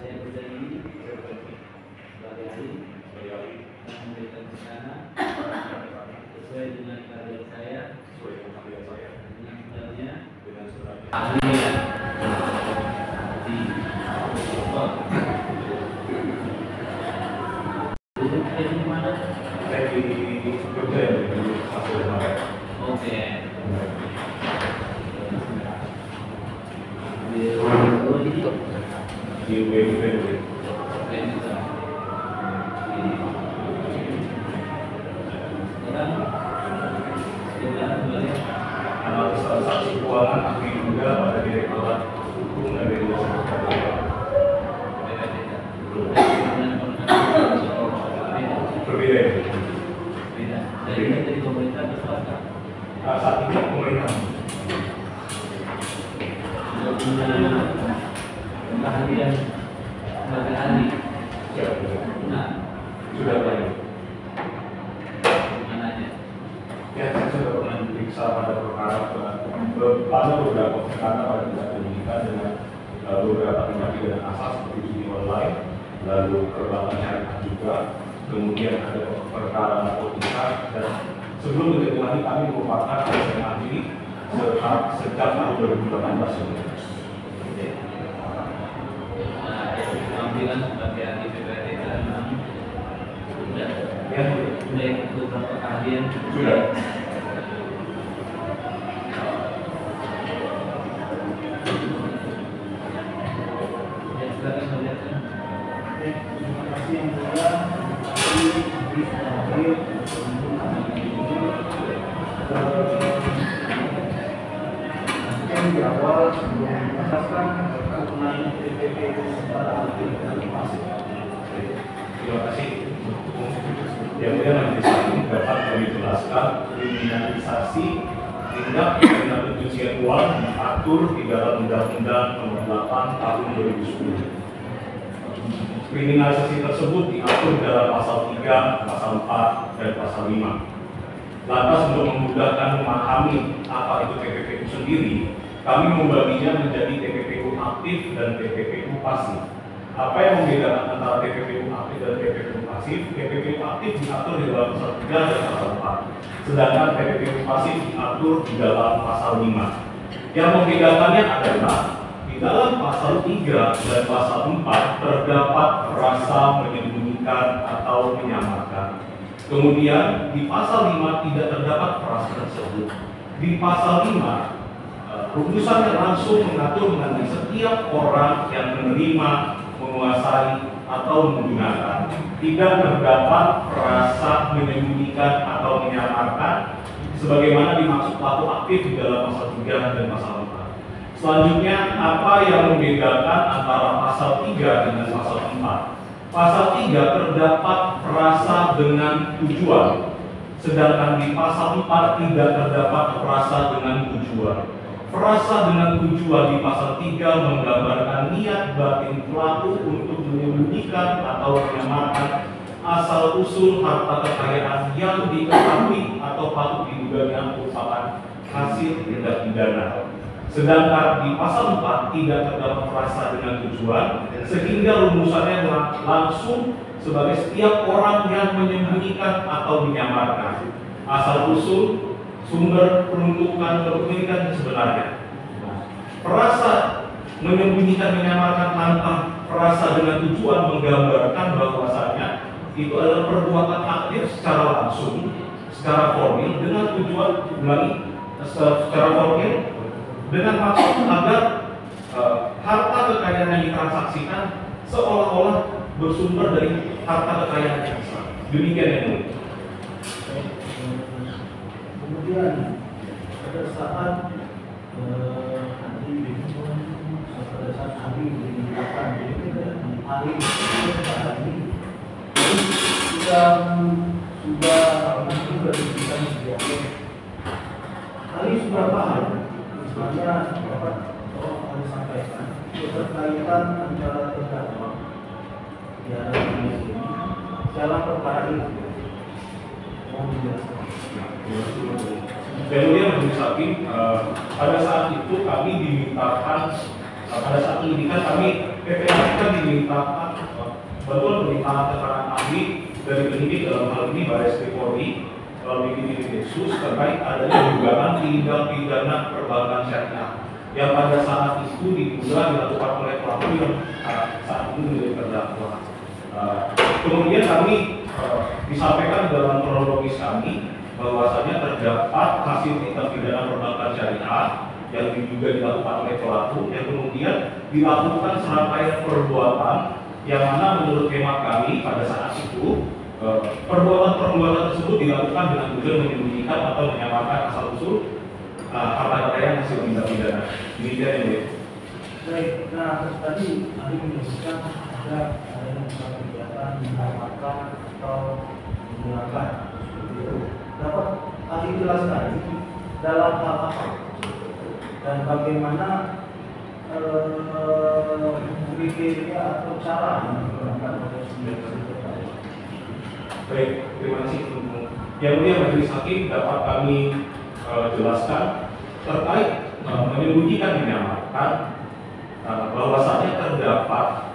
Saya berjanji sebagai ahli memberikan kesana sesuai dengan karya saya, dengan sebenarnya ahli ya di di mana? Saya di Jogja ya, di Stasiun Manggarai. Oke. Di UPN. Analis transaksi keuangan ahli juga pada Direktorat Hukum dan Regulasi Perdagangan. Berbeda ya? Beda. Dari pemerintah ke swasta. Saat ini pemerintah. Sudah punya keahlian sebagai ahli. Ya, Nah, sudah banyak. mana aja? Ya, saya sudah pernah diperiksa pada beberapa perkara pada tindak penyidikan dengan beberapa tindak pidana asal seperti judi online, lalu perbankan syariah juga, kemudian ada perkara narkotika, dan sebelum ketentuan kami merupakan SMA ini sejak tahun 2018 ini. Panggilan sebagai ahli PPATK memang sudah Ya, ikut beberapa keahlian sudah. Ya, silakan melihatkan. Terima kasih yang mulia. Yang di awal sebelum menjelaskan penggunaan PPP kepada ahli dan pasif. Terima kasih. Yang mulia majelis hakim dapat kami jelaskan kriminalisasi tindak pidana pencucian uang diatur di dalam Undang-Undang Nomor 8 Tahun 2010. Kriminalisasi tersebut diatur dalam pasal 3, pasal 4, dan pasal 5. Lantas untuk memudahkan memahami apa itu TPPU sendiri, kami membaginya menjadi TPPU aktif dan TPPU pasif. Apa yang membedakan antara TPPU aktif dan TPPU pasif? TPPU aktif diatur di dalam pasal 3 dan pasal 4, sedangkan TPPU pasif diatur di dalam pasal 5. Yang membedakannya adalah di dalam pasal 3 dan pasal 4 terdapat rasa menyembunyikan atau menyamakan. Kemudian di pasal 5 tidak terdapat frase tersebut. Di pasal 5 rumusannya langsung mengatur mengenai setiap orang yang menerima, menguasai, atau menggunakan. Tidak terdapat frasa menyembunyikan atau menyamarkan sebagaimana dimaksud pelaku aktif di dalam pasal 3 dan pasal 4. Selanjutnya, apa yang membedakan antara pasal 3 dengan pasal 4? Pasal 3 terdapat frasa dengan tujuan, sedangkan di pasal 4 tidak terdapat frasa dengan tujuan. Frasa dengan tujuan di pasal 3 menggambarkan niat batin pelaku untuk menyembunyikan atau menyamarkan asal usul harta kekayaan yang diketahui atau patut diduga merupakan hasil tindak pidana. Sedangkan di pasal 4 tidak terdapat frasa dengan tujuan, sehingga rumusannya langsung sebagai setiap orang yang menyembunyikan atau menyamarkan asal usul, sumber, peruntukan, kepemilikan sebenarnya. Frasa menyembunyikan, menyamarkan tanpa frasa dengan tujuan menggambarkan bahwasanya itu adalah perbuatan aktif secara langsung, secara formil dengan tujuan secara formil dengan maksud agar harta kekayaan yang ditransaksikan seolah-olah bersumber dari harta kekayaan yang sama. Demikian yang mulia. Kemudian pada saat ahli dimintakan ahli sudah diberikan sebagai ahli sudah paham sebenarnya dapat ahli sampaikan keterkaitan antara terdakwa dalam perkara ini. Mau dijelaskan? Kemudian majelis hakim, pada saat itu kami dimintakan, pada saat penyidikan kami PPK dimintakan bantuan permintaan keterangan ahli dari penyidik dalam hal ini Baris Krim Polri melalui penyidik Densus terkait adanya dugaan tindak pidana perbankan syariah yang pada saat itu diduga dilakukan oleh pelaku yang saat itu menjadi terdakwa. Kemudian kami disampaikan dalam kronologis kami bahwasanya terdapat hasil tindak pidana perbankan syariah yang diduga dilakukan oleh pelaku yang kemudian dilakukan serangkaian perbuatan yang mana menurut hemat kami pada saat itu perbuatan tersebut dilakukan dengan tujuan menyembunyikan atau menyamarkan asal usul harta kekayaan hasil tindak pidana. Demikian yang baik. Nah, tadi ahli menyebutkan ada kegiatan menyamarkan atau menggunakan seperti itu. Dapat ahli jelaskan dalam hal apa dan bagaimana kriteria atau cara yang digunakan oleh baik, terima kasih. Yang mulia majelis hakim dapat kami jelaskan terkait menyembunyikan menyamarkan bahwasanya terdapat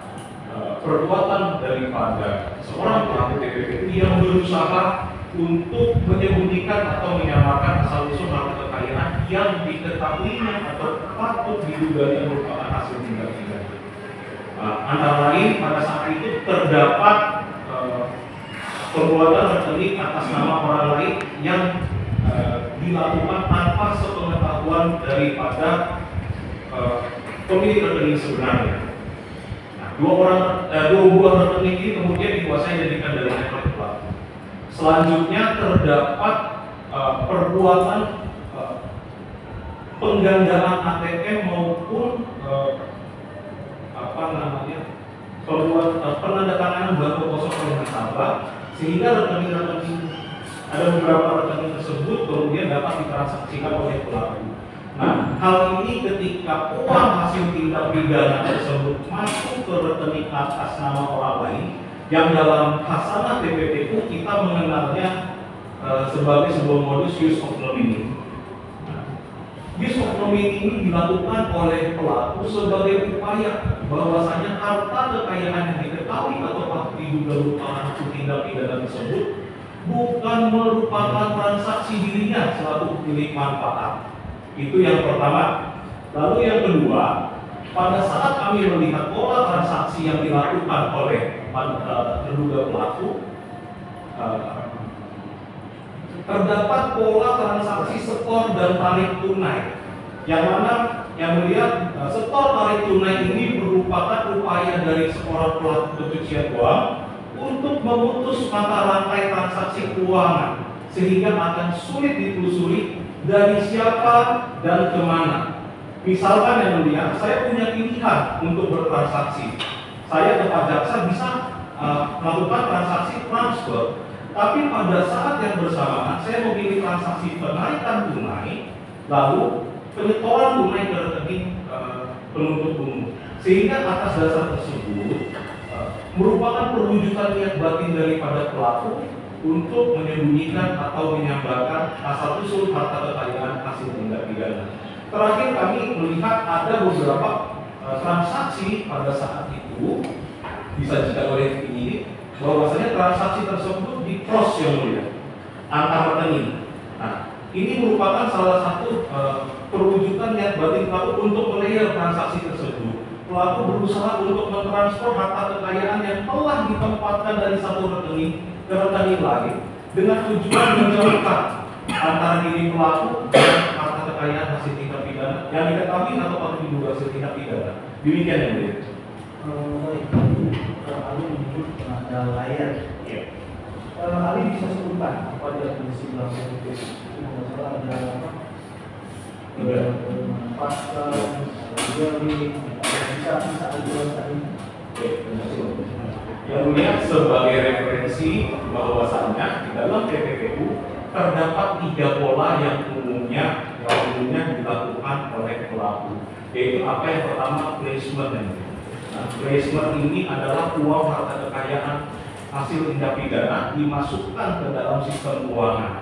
perbuatan daripada seorang pelaku TPP yang berusaha untuk menyembunyikan atau menyamarkan asal usul harta kekayaan yang diketahuinya atau patut diduga merupakan hasil tindak pidana. Antara lain pada saat itu terdapat perbuatan rekening atas nama orang lain yang dilakukan tanpa sepengetahuan daripada pemilik rekening sebenarnya. Dua buah rekening ini kemudian dikuasai dan dikendalikan oleh pelaku. Selanjutnya terdapat perbuatan penggandaan ATM maupun penandatanganan belangko kosong oleh nasabah sehingga rekening-rekening ada beberapa rekening tersebut kemudian dapat ditransaksikan oleh pelaku. Nah, hal ini ketika uang hasil tindak pidana tersebut masuk ke rekening atas nama orang lain yang dalam hasanah TPPU kita mengenalnya sebagai sebuah modus use of nominee. Use of nominee ini dilakukan oleh pelaku sebagai upaya bahwasanya harta kekayaan yang diketahui atau diduga merupakan hasil tindak pidana tersebut bukan merupakan transaksi dirinya selaku pemilik manfaat. Itu yang pertama. Lalu yang kedua, pada saat kami melihat pola transaksi yang dilakukan oleh terduga pelaku, terdapat pola transaksi setor dan tarik tunai, yang mana yang melihat setor tarik tunai ini merupakan upaya dari seorang pelaku pencucian uang untuk memutus mata rantai transaksi keuangan sehingga akan sulit ditelusuri dari siapa dan kemana. Misalkan yang mulia, saya punya pilihan untuk bertransaksi. Saya ke Pak Jaksa bisa melakukan transaksi transfer, tapi pada saat yang bersamaan saya memilih transaksi penarikan tunai, lalu penyetoran tunai ke rekening penuntut umum. Sehingga atas dasar tersebut merupakan perwujudan niat batin daripada pelaku untuk menyembunyikan atau menyambarkan asal usul harta kekayaan hasil tindak pidana. Terakhir kami melihat ada beberapa transaksi pada saat itu disajikan oleh penyidik bahwasanya transaksi tersebut di cross yang mulia antar rekening. Nah, ini merupakan salah satu perwujudan niat batin pelaku untuk melayer transaksi tersebut. Pelaku berusaha untuk mentransfer harta kekayaan yang telah ditempatkan dari satu rekening ke rekening lain dengan tujuan menjauhkan antara diri pelaku dan harta kekayaan hasil tindak pidana yang diketahui atau patut diduga hasil tindak pidana. Demikian yang mulia. Baik, Ali menyebut ada layar. Ya. Ali bisa sebutkan apa definisi belakang itu? Masalah ada apa? Menempatkan, bisa dijelaskan. Yang mulia, sebagai referensi bahwasannya di dalam TPPU terdapat 3 pola yang umumnya dilakukan oleh pelaku, yaitu apa yang pertama, placement. Nah, placement ini adalah uang harta kekayaan hasil tindak pidana dimasukkan ke dalam sistem keuangan.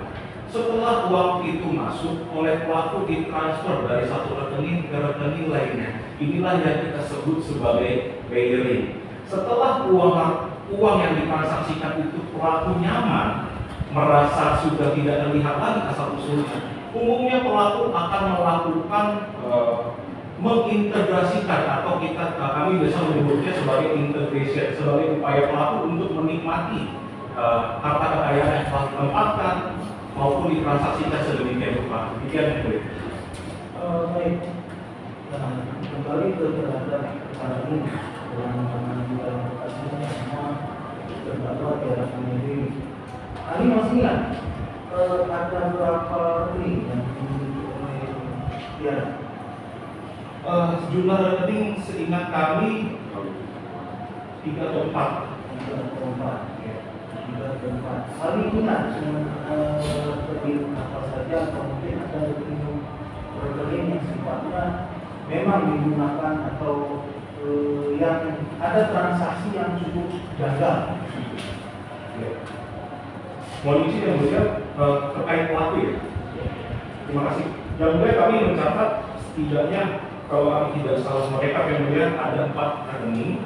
Setelah uang itu masuk oleh pelaku ditransfer dari satu rekening ke rekening lainnya. Inilah yang kita sebut sebagai layering. Setelah uang yang ditransaksikan itu pelaku nyaman, merasa sudah tidak terlihat lagi asal usulnya, umumnya pelaku akan melakukan mengintegrasikan atau kami biasa menyebutnya sebagai integration, sebagai upaya pelaku untuk menikmati harta kekayaan yang telah ditempatkan maupun ditransaksikan sedemikian rupa. Demikian boleh. Baik. Kembali ke terhadap perkara ini dengan kasusnya semua terdakwa diarahkan diri. Ali masih ingat ada berapa rekening yang dimiliki oleh dia? Jumlah rekening seingat kami 3 atau 4. 3 atau 4. Ali ingat rekening apa saja, atau mungkin ada rekening yang sifatnya memang digunakan atau yang ada transaksi yang cukup gagal. Mohon izin yang mulia terkait pelaku ya. Terima kasih. Yang mulia kami mencatat setidaknya kalau kami tidak salah mereka yang mulia ada 4 rekening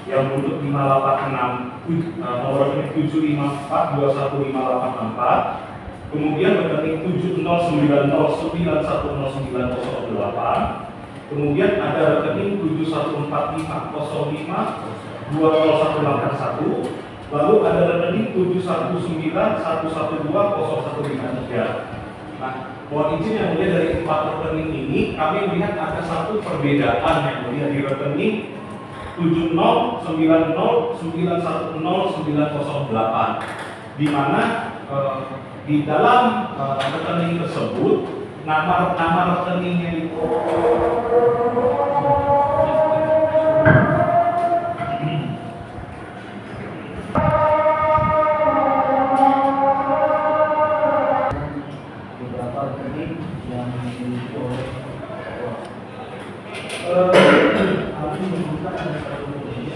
yang untuk 586 nomor rekening 754215844, kemudian rekening 70909109008, kemudian ada rekening 71450520181, lalu ada rekening 71911200153. Nah, mohon izin yang mulia dari 4 rekening ini kami melihat ada satu perbedaan yang mulia di rekening 70909100908, di mana di dalam rekening tersebut nama rekeningnya itu beberapa rekening yang dimiliki oleh Ali menyebutkan ada satu rekening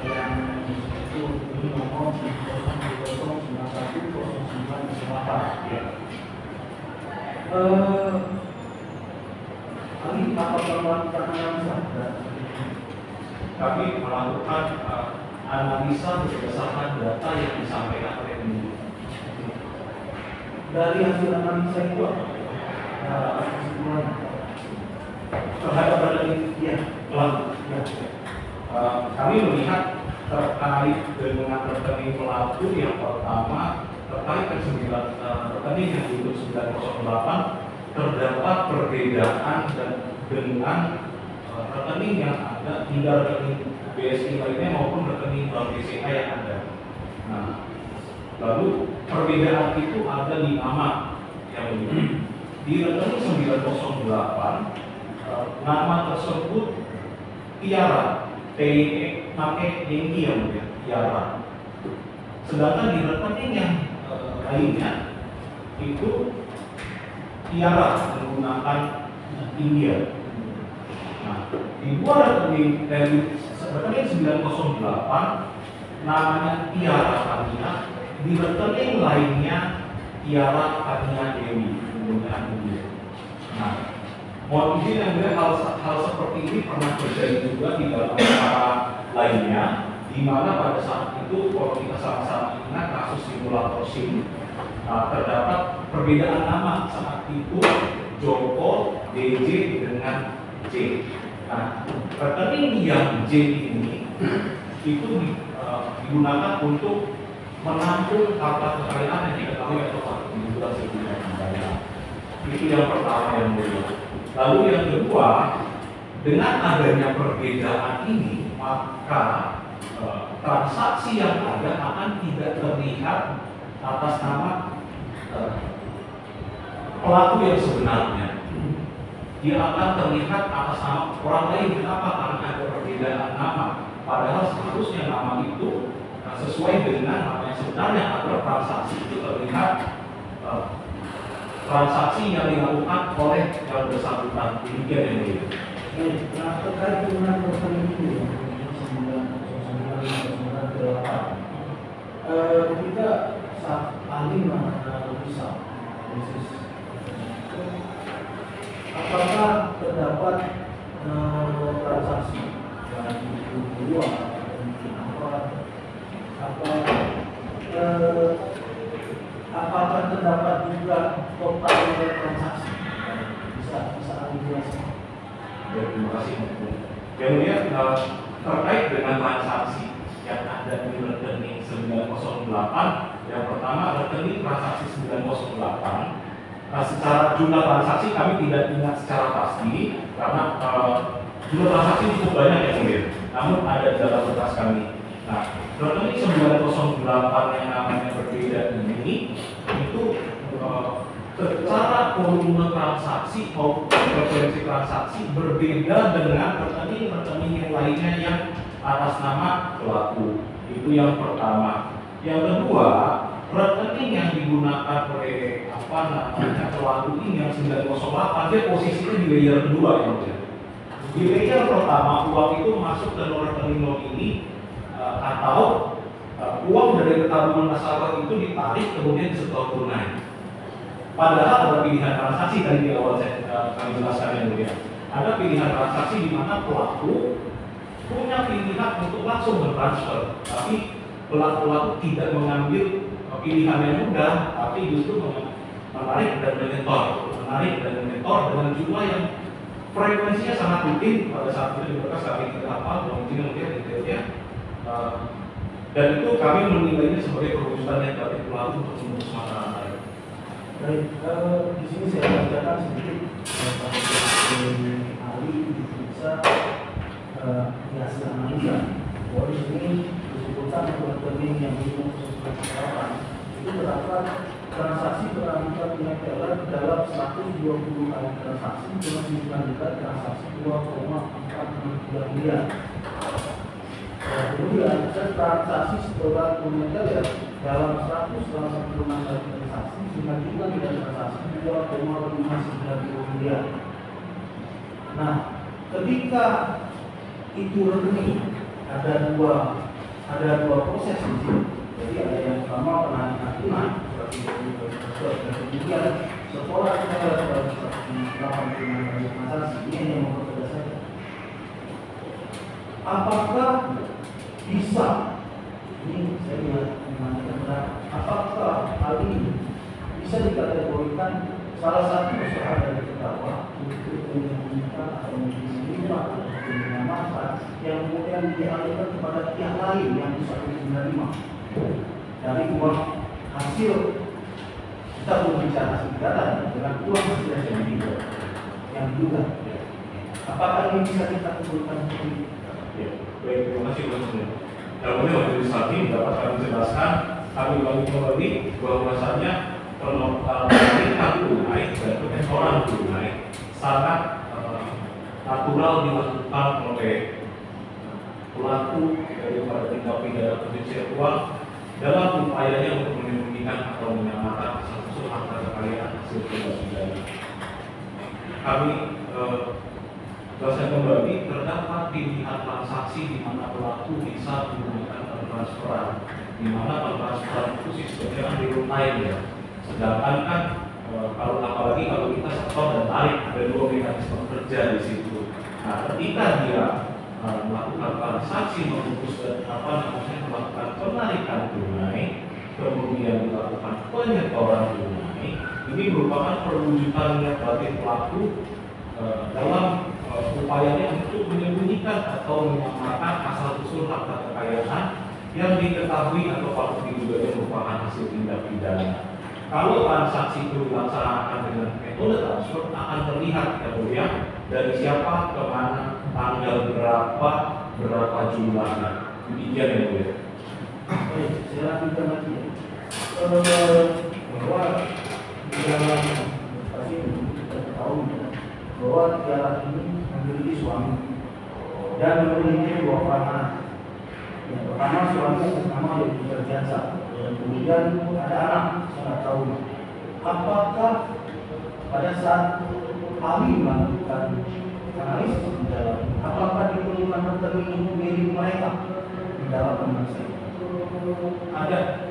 yang itu nomor 00910918. Ali apakah melakukan analisa? kami melakukan analisa berdasarkan data yang disampaikan oleh penyidik. Dari hasil analisa itu Terhadap rekening pelaku, kami melihat terkait dengan rekening pelaku yang pertama terkait rekening yang diikut 908 terdapat perbedaan dengan rekening yang ada hingga rekening BSI lainnya maupun rekening Bank BCA yang ada. Nah, lalu perbedaan itu ada di nama yang ini. Di rekening 908 nama tersebut Tiara, pakai Yengki yang mulia, Tiara. Sedangkan di rekening yang lainnya itu Tiara menggunakan India. Nah, di dua rekening dari rekening 908 namanya Tiara Tania, di rekening lainnya Tiara Tania Dewi menggunakan India. Nah, mohon izin yang mulia, hal seperti ini pernah terjadi juga di dalam perkara lainnya, di mana pada saat itu kalau kita sama-sama ingat kasus simulator SIM, terdapat perbedaan nama saat itu Joko DJ dengan J. Nah, rekening yang J ini itu digunakan untuk menampung harta kekayaan yang diketahui atau fakta kebetulan sebelumnya dibayar. Itu yang pertama yang mulia. Lalu yang kedua, dengan adanya perbedaan ini, maka transaksi yang ada akan tidak terlihat atas nama pelaku yang sebenarnya. Dia akan terlihat atas nama orang lain. Kenapa? Karena ada perbedaan nama. Padahal seharusnya nama itu sesuai dengan nama yang sebenarnya agar transaksi itu terlihat transaksi yang dilakukan oleh yang bersangkutan. Demikian yang mulia. Nah, terkait dengan rekening itu ya, 908, kita saat ahli bisa apakah terdapat transaksi yang kedua apakah terdapat juga total transaksi? Bisa ahli jelaskan. Terima kasih. Yang mulia, terkait dengan transaksi yang ada di rekening 908, yang pertama rekening transaksi 908. Secara jumlah transaksi kami tidak ingat secara pasti karena jumlah transaksi cukup banyak yang mulia. Namun ada di dalam berkas kami. Nah, rekening 908 yang namanya berbeda ini itu secara volume transaksi maupun frekuensi transaksi berbeda dengan rekening-rekening yang lainnya yang atas nama pelaku. Itu yang pertama. Yang kedua, rekening yang digunakan oleh pelaku ini yang 908, dia posisinya di layer kedua ya. Di layer pertama, uang itu masuk ke rekening non ini atau uang dari tabungan nasabah itu ditarik kemudian disetor tunai. Padahal ada pilihan transaksi tadi di awal kami jelaskan yang mulia. Ada pilihan transaksi di mana pelaku punya pilihan untuk langsung bertransfer, tapi pelaku tidak mengambil pilihan yang mudah, tapi justru menarik dan menyetor dengan jumlah yang frekuensinya sangat rutin. Pada saat itu di berkas kami tidak hafal, mungkin melihat detailnya, dan itu kami menilainya sebagai perwujudan yang dapat pelaku untuk memutus mata rantai. Baik, di sini saya bacakan sedikit ahli bisa hasil analisa. Bahwa di sini disebutkan rekening yang minum sesuatu itu terdapat transaksi berangkat nilai teller dalam 120 kali transaksi dengan dilanjutkan transaksi 2,43 miliar. Kemudian transaksi setelah nilai teller dalam 186 kali transaksi dilanjutkan dengan transaksi 2,59 miliar. Nah, ketika itu rekening ada dua proses di sini. Jadi ada yang pertama penagihan tunai dan kemudian sekolah kita sebagai 185 kali transaksi ini yang mempertegas saja. Apakah bisa ini saya lihat menanyakan apakah hal ini bisa dikategorikan salah satu usaha dari terdakwa untuk menyembunyikan atau menerima manfaat yang kemudian dialihkan kepada pihak lain yang bisa menerima dari uang hasil kita berbicara hasil pidana dengan uang hasil yang juga. Apakah ini bisa kita kumpulkan? Ya, baik, terima kasih Mas. Namun majelis hakim dapat kami jelaskan, kami ulangi kembali bahwasanya penerimaan tunai dan pengeboran tunai sangat natural dilakukan oleh pelaku daripada tindak pidana pencucian uang dalam upayanya untuk menyembunyikan atau menyamakan asal-usul harta kekayaan hasil tindak pidana. Kami jelaskan kembali, terdapat pilihan transaksi di mana pelaku bisa menggunakan transferan, di mana transferan itu sistemnya real time ya. Sedangkan kan kalau apalagi kalau kita setor dan tarik, ada dua mekanisme kerja di situ. Nah, ketika dia melakukan transaksi mengumpulkan melakukan penarikan tunai, kemudian dilakukan penyetoran tunai, ini merupakan perwujudannya batin pelaku dalam upayanya untuk menyembunyikan atau menyamakan asal-usul harta kekayaan yang diketahui atau patut diduga merupakan hasil tindak pidana. Kalau transaksi itu dilaksanakan dengan metode transfer, akan terlihat ya dari siapa ke mana, tanggal berapa jumlahnya. Demikian ya Bu ya. Baik, saya lanjutkan lagi ya. Bahwa di dalam pasti kita tahu bahwa tiara ini memiliki suami dan memiliki dua anak. Yang pertama suami atas nama Yodi Ferdiansyah, dan kemudian ada anak 9 tahun. Apakah pada saat kami melakukan analisis di dalam, apakah diperlukan rekening milik mereka di dalam pemeriksaan? Ada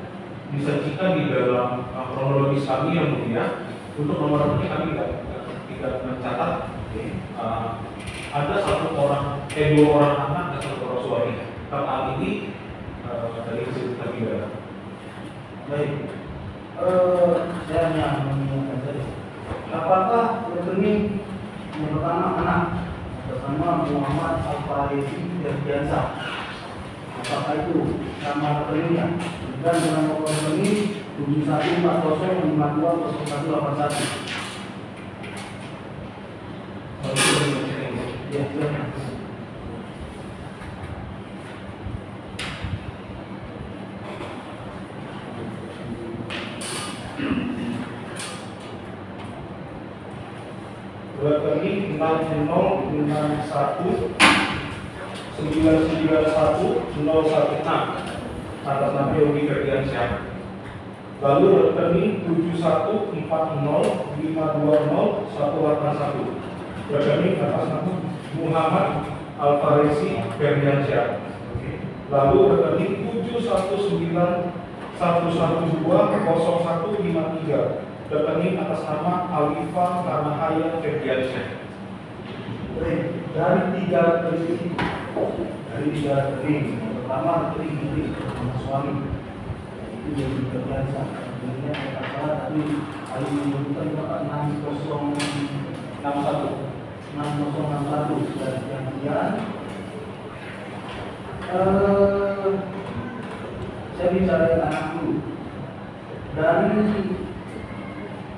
disajikan di dalam kronologis kami yang mulia. Untuk nomor rekening kami tidak mencatat. Ada dua orang anak dan satu orang suami. Hal ini dari hasil pidana. Baik, saya hanya mengingatkan saja. Apakah rekening yang pertama anak bersama Muhammad Al-Farisi Ferdiansyah? Apakah itu sama rekeningnya? Dan dengan nomor rekening 7140520181. Ya, silakan. Rekening 6051991016 atas nama Yodi Ferdiansyah. Lalu rekening 7140520181 rekening atas nama Muhammad Al-Farisi Ferdiansyah. Lalu rekening 7191120153 rekening atas nama Alifa Karnahaya Ferdiansyah. Dari tiga rekening yang pertama rekening ini sama suami itu Yodi Ferdiansyah. Kemudian yang salah tadi Ali menyebutkan 6061 dan kemudian saya bicara dengan anak dulu. Dan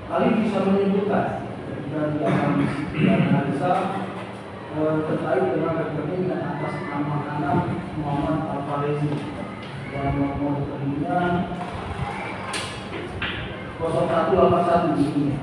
Ali bisa menyebutkan dan dianalisa terkait dengan rekening atas nama anak Muhammad Al-Farisi dan nomor rekeningnya 0181 ini.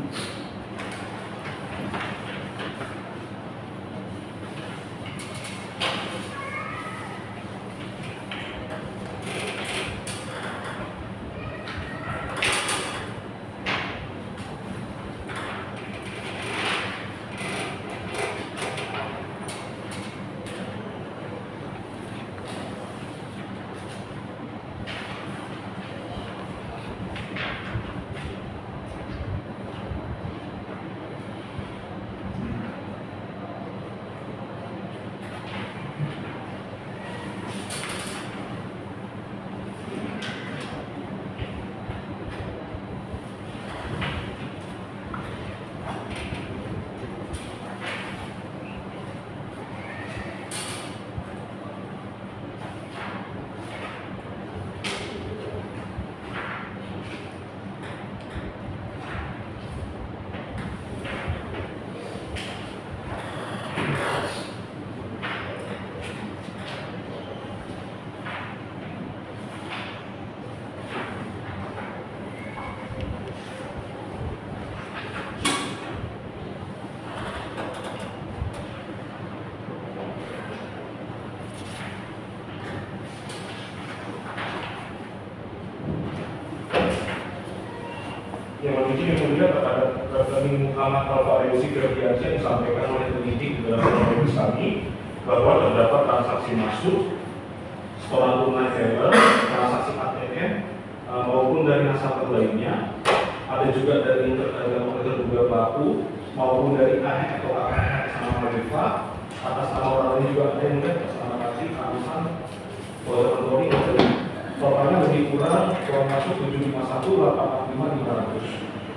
Yang mungkin yang mulia kepada rekening Muhammad Alvario Sidradiansyah disampaikan oleh penyidik dalam proses kami bahwa terdapat transaksi masuk setoran tunai teller, transaksi ATM maupun dari nasabah lainnya, ada juga dari terduga pelaku maupun dari AH atau AKH sama Marifa, atas nama orang lain juga ada yang atas nama kasih Kamusan Polda Polri dari totalnya lebih kurang uang masuk 751 845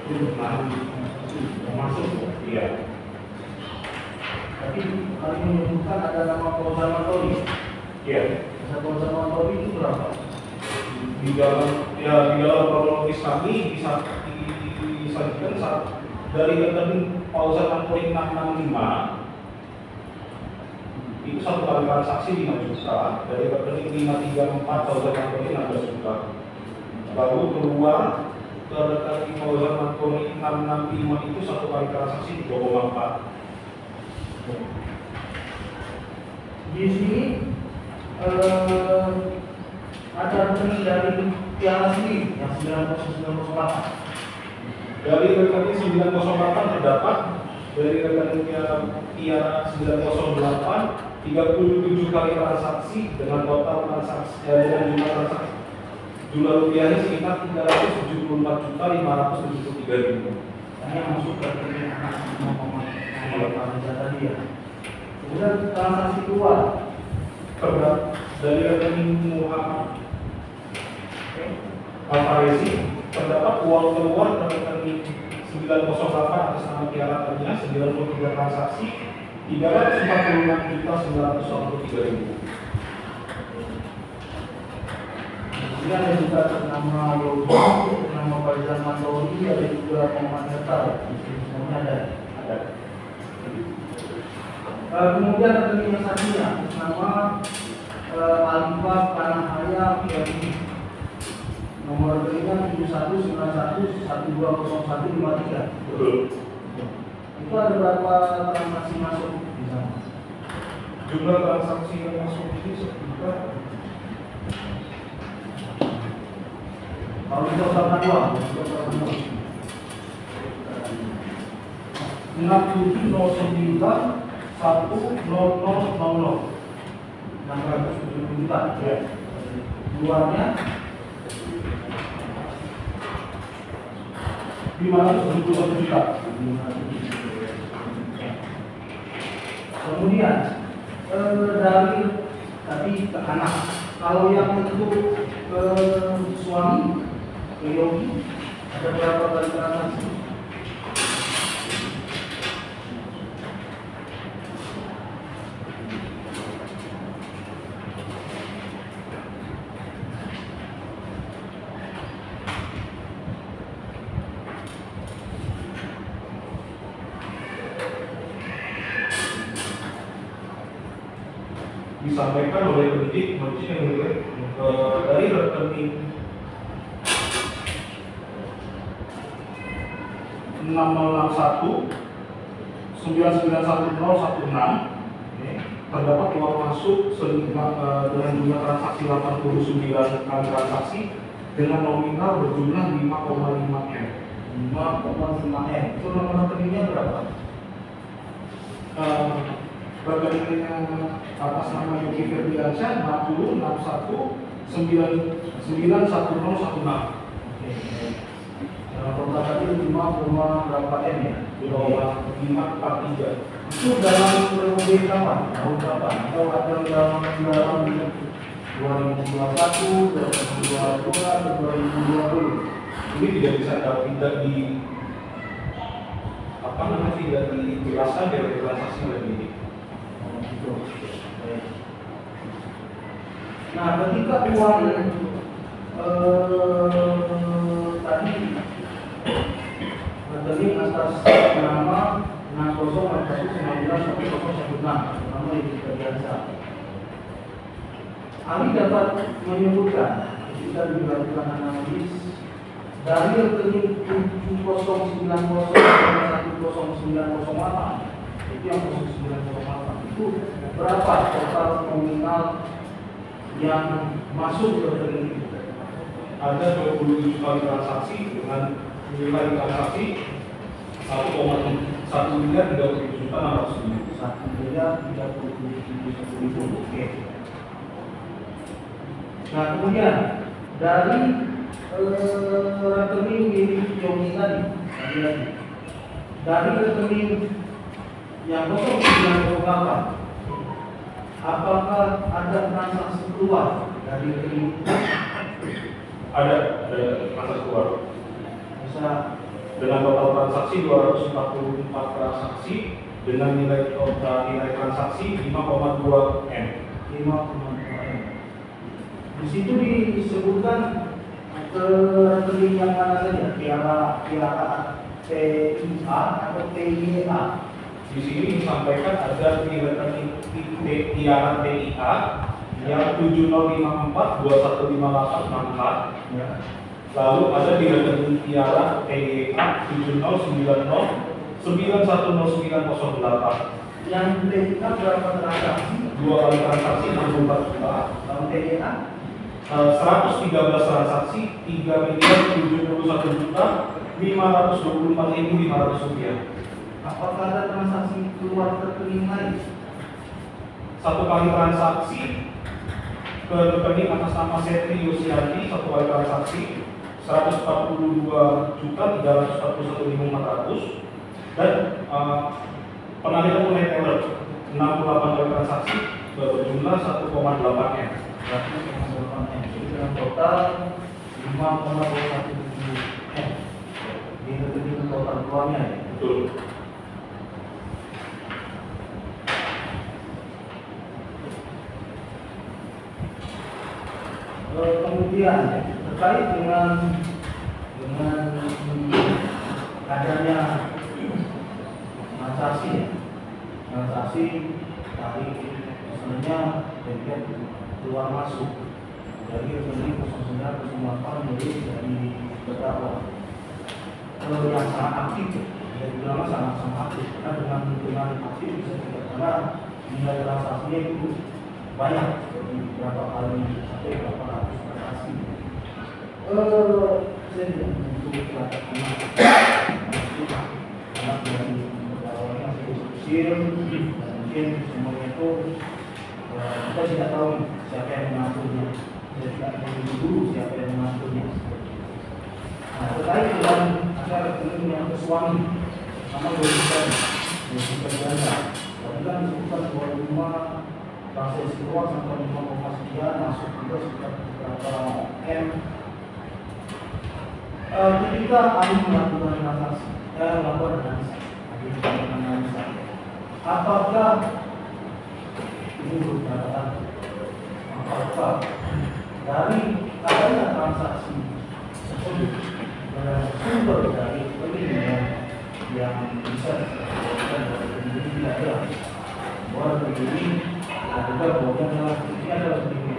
500. Nah, yang masuk iya. Tapi kali menyebutkan ada nama Polda Polri. Iya. Nama Polda Polri itu berapa? Di dalam kronologis kami disajikan dari rekening Pausan Polri 665 itu satu kali transaksi 5 juta, dari rekening 534 Pausan Polri 16 juta, baru keluar ke rekening Pausan Polri 665 itu satu kali transaksi 2,4. Di sini ada rekening dari Tiara sendiri yang 908. Dari rekening 908 terdapat dari rekeningnya Tiara 908 37 kali transaksi dengan total transaksi dengan jumlah transaksi jumlah rupiahnya sekitar 374.573.000. Yang masuk ke rekening anak 5,5 tadi ya. Kemudian transaksi keluar dari rekening Muhammad Alfarezi terdapat uang keluar dari rekening 908 atas nama Tiara tadinya 93 transaksi 346.993.000. kemudian ada juga nama Yogi, nama Faizal Mandori, ada juga Muhammad Netar. Semuanya ada. Kemudian rekening saksinya nama Alifah Panahaya PMI. Nomor rekeningnya 7191120153. Betul. Itu ada berapa transaksi masuk di sana? Jumlah transaksi yang masuk ini sekitar kalau kita usahakan uang, 67091000 670 juta. ya. Luarnya 571 juta. Kemudian dari tadi ke anak, kalau yang untuk suami ke Yogi ada berapa kali transaksi? Disampaikan oleh penyidik dari rekening 6061 9911016 terdapat uang masuk dengan jumlah transaksi 89 kali transaksi dengan nominal berjumlah 5,5 M. 5,5 M. Itu nomor rekeningnya berapa? Rekeningnya atas nama Yogi Ferdiansyah 6091091016. Total tadi 5,berapa M ya? 543. Itu dalam periode kapan? Tahun berapa? Atau ada dalam 2021, 2022, atau 2020? Ini tidak bisa tidak di apa namanya tidak dijelaskan dari transaksi ini. Nah, ketika uang tadi rekening atas nama Nasoso 191016 nama Yogi Ferdiansyah, Ali dapat menyebutkan ketika dilakukan analisis dari rekening 70901008 itu yang 0908 itu berapa total nominal yang masuk ke rekening itu? Ada 27 kali transaksi dengan nilai transaksi 1,1 miliar 37 juta 600 ribu. 1 miliar 37 ribu. Oke. Nah, kemudian dari rekening milik Yomi tadi, dari rekening yang 0908, apakah ada transaksi keluar dari rekening itu? Ada transaksi keluar. Bisa Dengan total transaksi 244 transaksi dengan nilai transaksi 5,2 M. 5,2 M. Di situ disebutkan ke rekening yang mana saja? Piara TIA atau TIA. Di sini disampaikan ada di rekening Tiara TIA yang 7054 215864. Ya. Lalu ada di rekening Tiara TIA 7090 910908. Yang TIA berapa transaksi? 2 kali transaksi 64 juta. Kalau TIA 113 transaksi 3.071 juta 524.500 rupiah. apakah ada transaksi keluar rekening lain? 1 kali transaksi ke rekening atas nama Setri Yusianti, 1 kali transaksi 142.341.400 dan penarikan tunai teller 68 kali transaksi berjumlah 1,8 M. Berarti 1,8 M. Jadi dalam total 5,217 M. Di rekening total keluarnya ya. Betul. Kemudian terkait dengan adanya transaksi tadi sebenarnya bagian keluar masuk dari rekening 0908 milik dari terdakwa yang sangat aktif, yang bilang sangat aktif karena dengan aktif bisa dikatakan nilai transaksinya itu banyak, seperti berapa kali sampai berapa ratus transaksi. Saya tidak untuk katakan anak dari awalnya kecil, dan mungkin semuanya itu kita tidak tahu siapa yang mengaturnya, saya tidak tahu dulu siapa yang mengaturnya. Nah, terkait dengan acara rekening yang suami sama dominan ganda, tadi kan disebutkan bahwa transaksi keluar sampai 5,3 masuk juga sekitar beberapa M. Ketika kami melakukan transaksi, melakukan analisa, apakah ini berbeda? Apakah dari adanya transaksi tersebut sumber dari rekening yang bisa disebutkan dari tidak ada bahwa rekening ada bahwa ini adalah rekening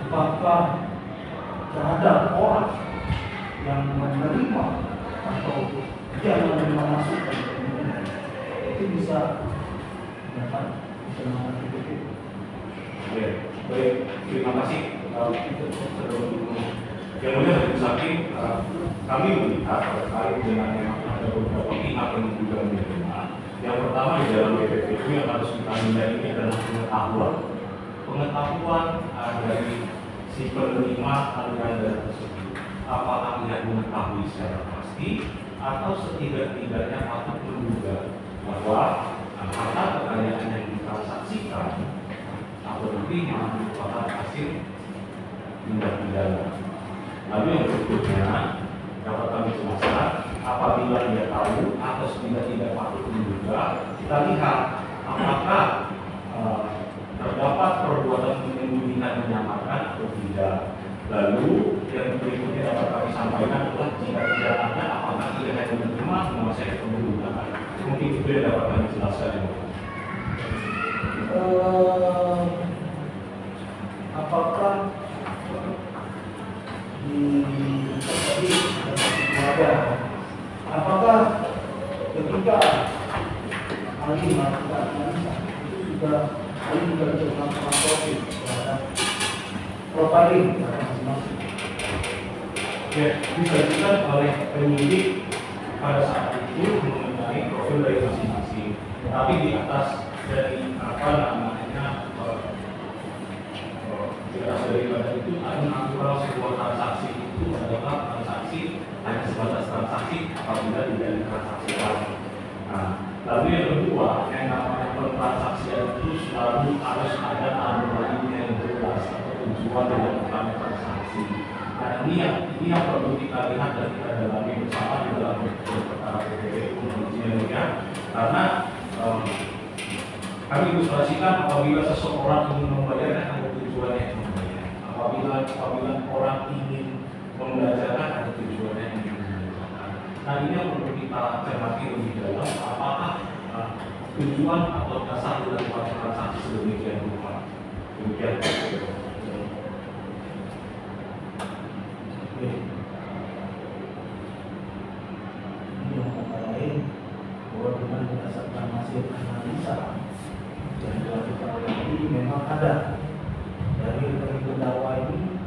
apakah terhadap orang yang menerima atau dia menerima masukan itu bisa dapat Ya, baik, terima kasih. Yang mulia Majelis Hakim, kami melihat terkait dengan yang ada beberapa pihak yang juga menerima. Yang pertama di dalam PPP itu yang harus kita nilai ini adalah pengetahuan dari si penerima aliran dana tersebut. Apakah dia mengetahui secara pasti atau setidak-tidaknya patut menduga bahwa harta kekayaan yang ditransaksikan atau diterima merupakan hasil tindak pidana. Lalu yang berikutnya dapat kami jelaskan, apabila dia tahu atau tidak patut menduga, kita lihat apakah terdapat perbuatan menyembunyikan, menyamakan atau tidak. Lalu yang berikutnya dapat kami sampaikan adalah jika tidak ada, apakah ia hanya menerima menguasai pembunuhan. Mungkin itu yang dapat kami jelaskan. Apakah apakah ketika ahli melakukan analisa itu juga ahli juga melakukan profil terhadap profiling masing-masing. ya, disajikan oleh penyidik pada saat itu mengenai profil dari masing-masing. Tapi di atas dari apa namanya di atas daripada itu ada natural sebuah transaksi itu adalah transaksi hanya sebatas transaksi apabila tidak ada transaksi lain. Nah, lalu yang kedua yang namanya pentransaksian itu selalu harus ada anomalinya yang jelas atau tujuan dari melakukan transaksi. Nah, ini yang perlu kita lihat dan kita dalami bersama di dalam perkara PPDU karena kami ilustrasikan apabila seseorang ingin membayarkan ada tujuannya yang membayar. Apabila orang ingin membelajarkan ada tujuannya yang membelajarkan. Nah, ini yang perlu kita cermati lebih dalam apakah tujuan atau dasar dilakukan transaksi sedemikian rupa. Demikian. Ini yang kata lain bahwa dengan berdasarkan hasil analisa yang dilakukan oleh ini memang ada dari terdakwa ini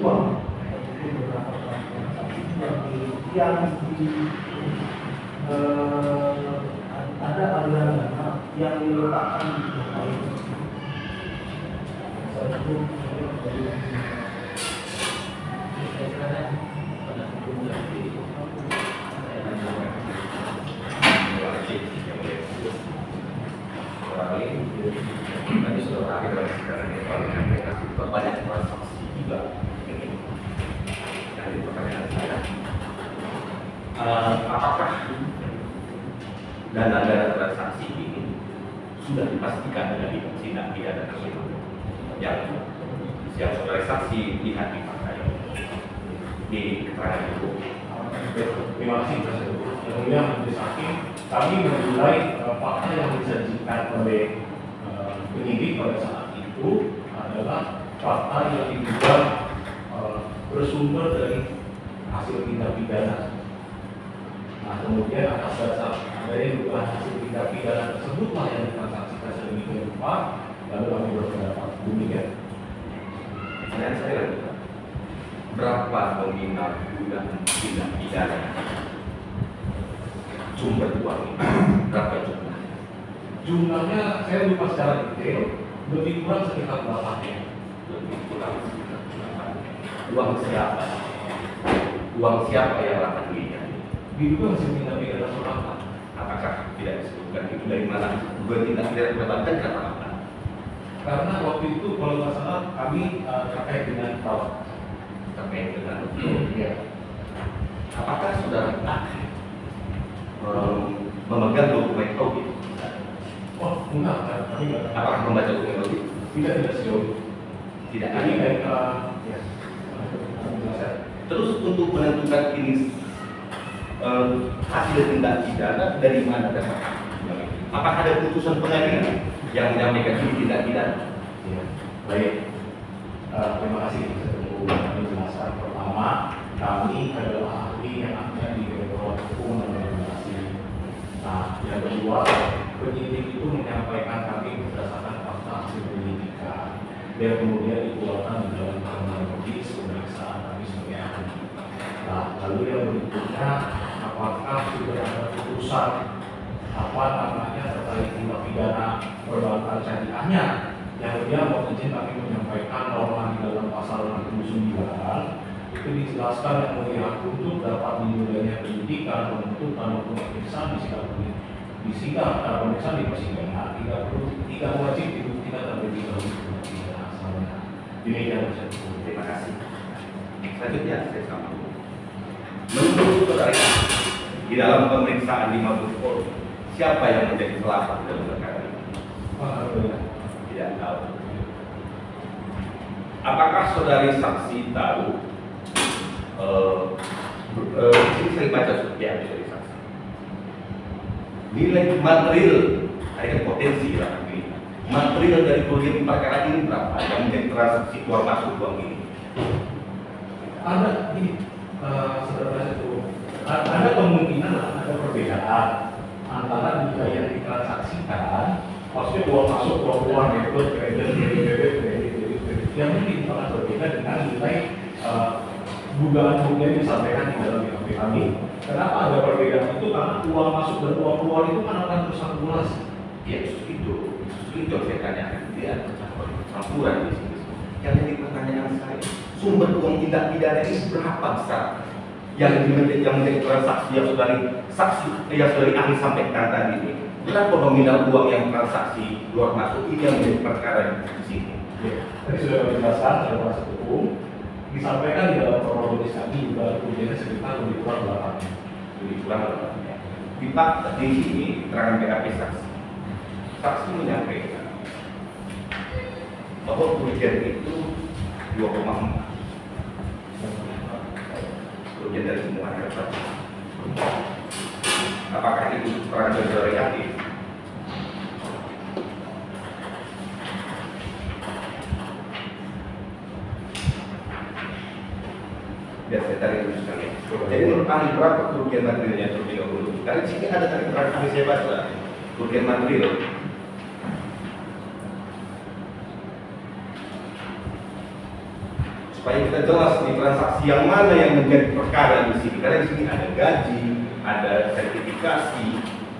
uang ataupun beberapa transaksi yang ada aliran dana yang diletakkan di tempat itu. Saya itu tadi sudah terakhir dari sekarang ini kalau banyak transaksi juga ini dari pertanyaan saya apakah dana transaksi ini sudah dipastikan dari tindak pidana tersebut yang saudara saksi lihat di pakai di keterangan itu. Terima kasih Presiden. Yang mulia Majelis Hakim, kami menilai fakta yang disajikan oleh penyidik pada saat itu adalah fakta yang diduga bersumber dari hasil tindak pidana. Nah, kemudian atas dasar adanya dugaan hasil tindak pidana tersebutlah yang ditransaksikan sedemikian rupa, lalu kami berpendapat demikian. Pertanyaan saya lagi, berapa nominal dugaan tindak pidana sumber uang ini? Berapa jumlah? Jumlahnya saya lupa secara detail, lebih kurang sekitar 8 ya. Lebih kurang sekitar 8. Uang siapa? Uang siapa yang lakukan ini? Diduga hasil tindak pidana seorang. Apakah tidak disebutkan itu dari mana? Dua tindak pidana mendapatkan kata apa? Karena waktu itu kalau nggak salah kami terkait dengan fraud. Terkait dengan Ya. apakah saudara memegang dokumen audit? Oh, enggak, kami enggak. Apakah membaca dokumen audit? Tidak sejauh. Tidak ada. Ini kayak ya. Terus untuk menentukan ini hasil tindak pidana dari mana dasarnya? Apakah ada putusan pengadilan yang menyampaikan ini tindak pidana? Ya. Baik. Terima kasih. Kami jelaskan pertama, kami adalah ahli yang ada di Direktorat Hukum dan Regulasi. Nah, yang kedua, penyidik itu menyampaikan kami berdasarkan fakta hasil penyidikan dan kemudian dikeluarkan di dalam kronologis pemeriksaan kami sebagai ahli. Nah, lalu yang berikutnya, apakah sudah ada putusan apa namanya terkait tindak pidana perbankan syariahnya? Yang kedua, mohon izin kami menyampaikan norma di dalam pasal 69 itu dijelaskan yang mulia untuk dapat dinilainya penyidikan, penuntutan maupun pemeriksaan di sidang pemeriksaan di persidangan tidak wajib dibuktikan terlebih dahulu tindak pidana asalnya. Demikian saja. Terima kasih. Selanjutnya saya sambung. Menurut saudara di dalam pemeriksaan di Mabes Polri, siapa yang menjadi pelapor dalam perkara ini? Tidak tahu. Apakah saudari saksi tahu? Ini saya baca ya saudari saksi. Nilai material, ada kan potensi lah ini. Material dari kerugian perkara ini berapa yang menjadi transaksi keluar masuk uang ini? Ada ini saudara itu ada kemungkinan ada perbedaan antara nilai yang ditransaksikan, maksudnya uang masuk, uang keluar, kredit, yang mungkin sangat berbeda dengan nilai dugaan kemudian disampaikan di dalam BAP kami. Kenapa ada perbedaan itu? Karena uang masuk dan uang keluar itu kan akan tersakumulasi. Ya itu saya tanyakan. Dia ada campuran di sini. Yang jadi pertanyaan saya, sumber uang tindak pidana ini berapa besar? Yang menjadi transaksi yang saudari ahli sampaikan tadi ini, berapa nominal uang yang transaksi keluar masuk ini yang menjadi perkara di sini? Tadi sudah kami jelaskan oleh penasihat hukum, disampaikan di dalam kronologis kami juga kemudiannya sekitar lebih kurang 8. Lebih kurang 8. Di sini keterangan BAP saksi. Saksi menyampaikan bahwa kerugian itu 2,4. Kerugian dari semua dapat. Apakah itu keterangan saudara yakin? Biar saya tarik dulu sekali. Jadi menurut ahli berapa kerugian materialnya terlebih dahulu? Karena di sini ada tadi keterangan ahli saya baca kerugian material. Supaya kita jelas di transaksi yang mana yang menjadi perkara di sini. Karena di sini ada gaji, ada sertifikasi,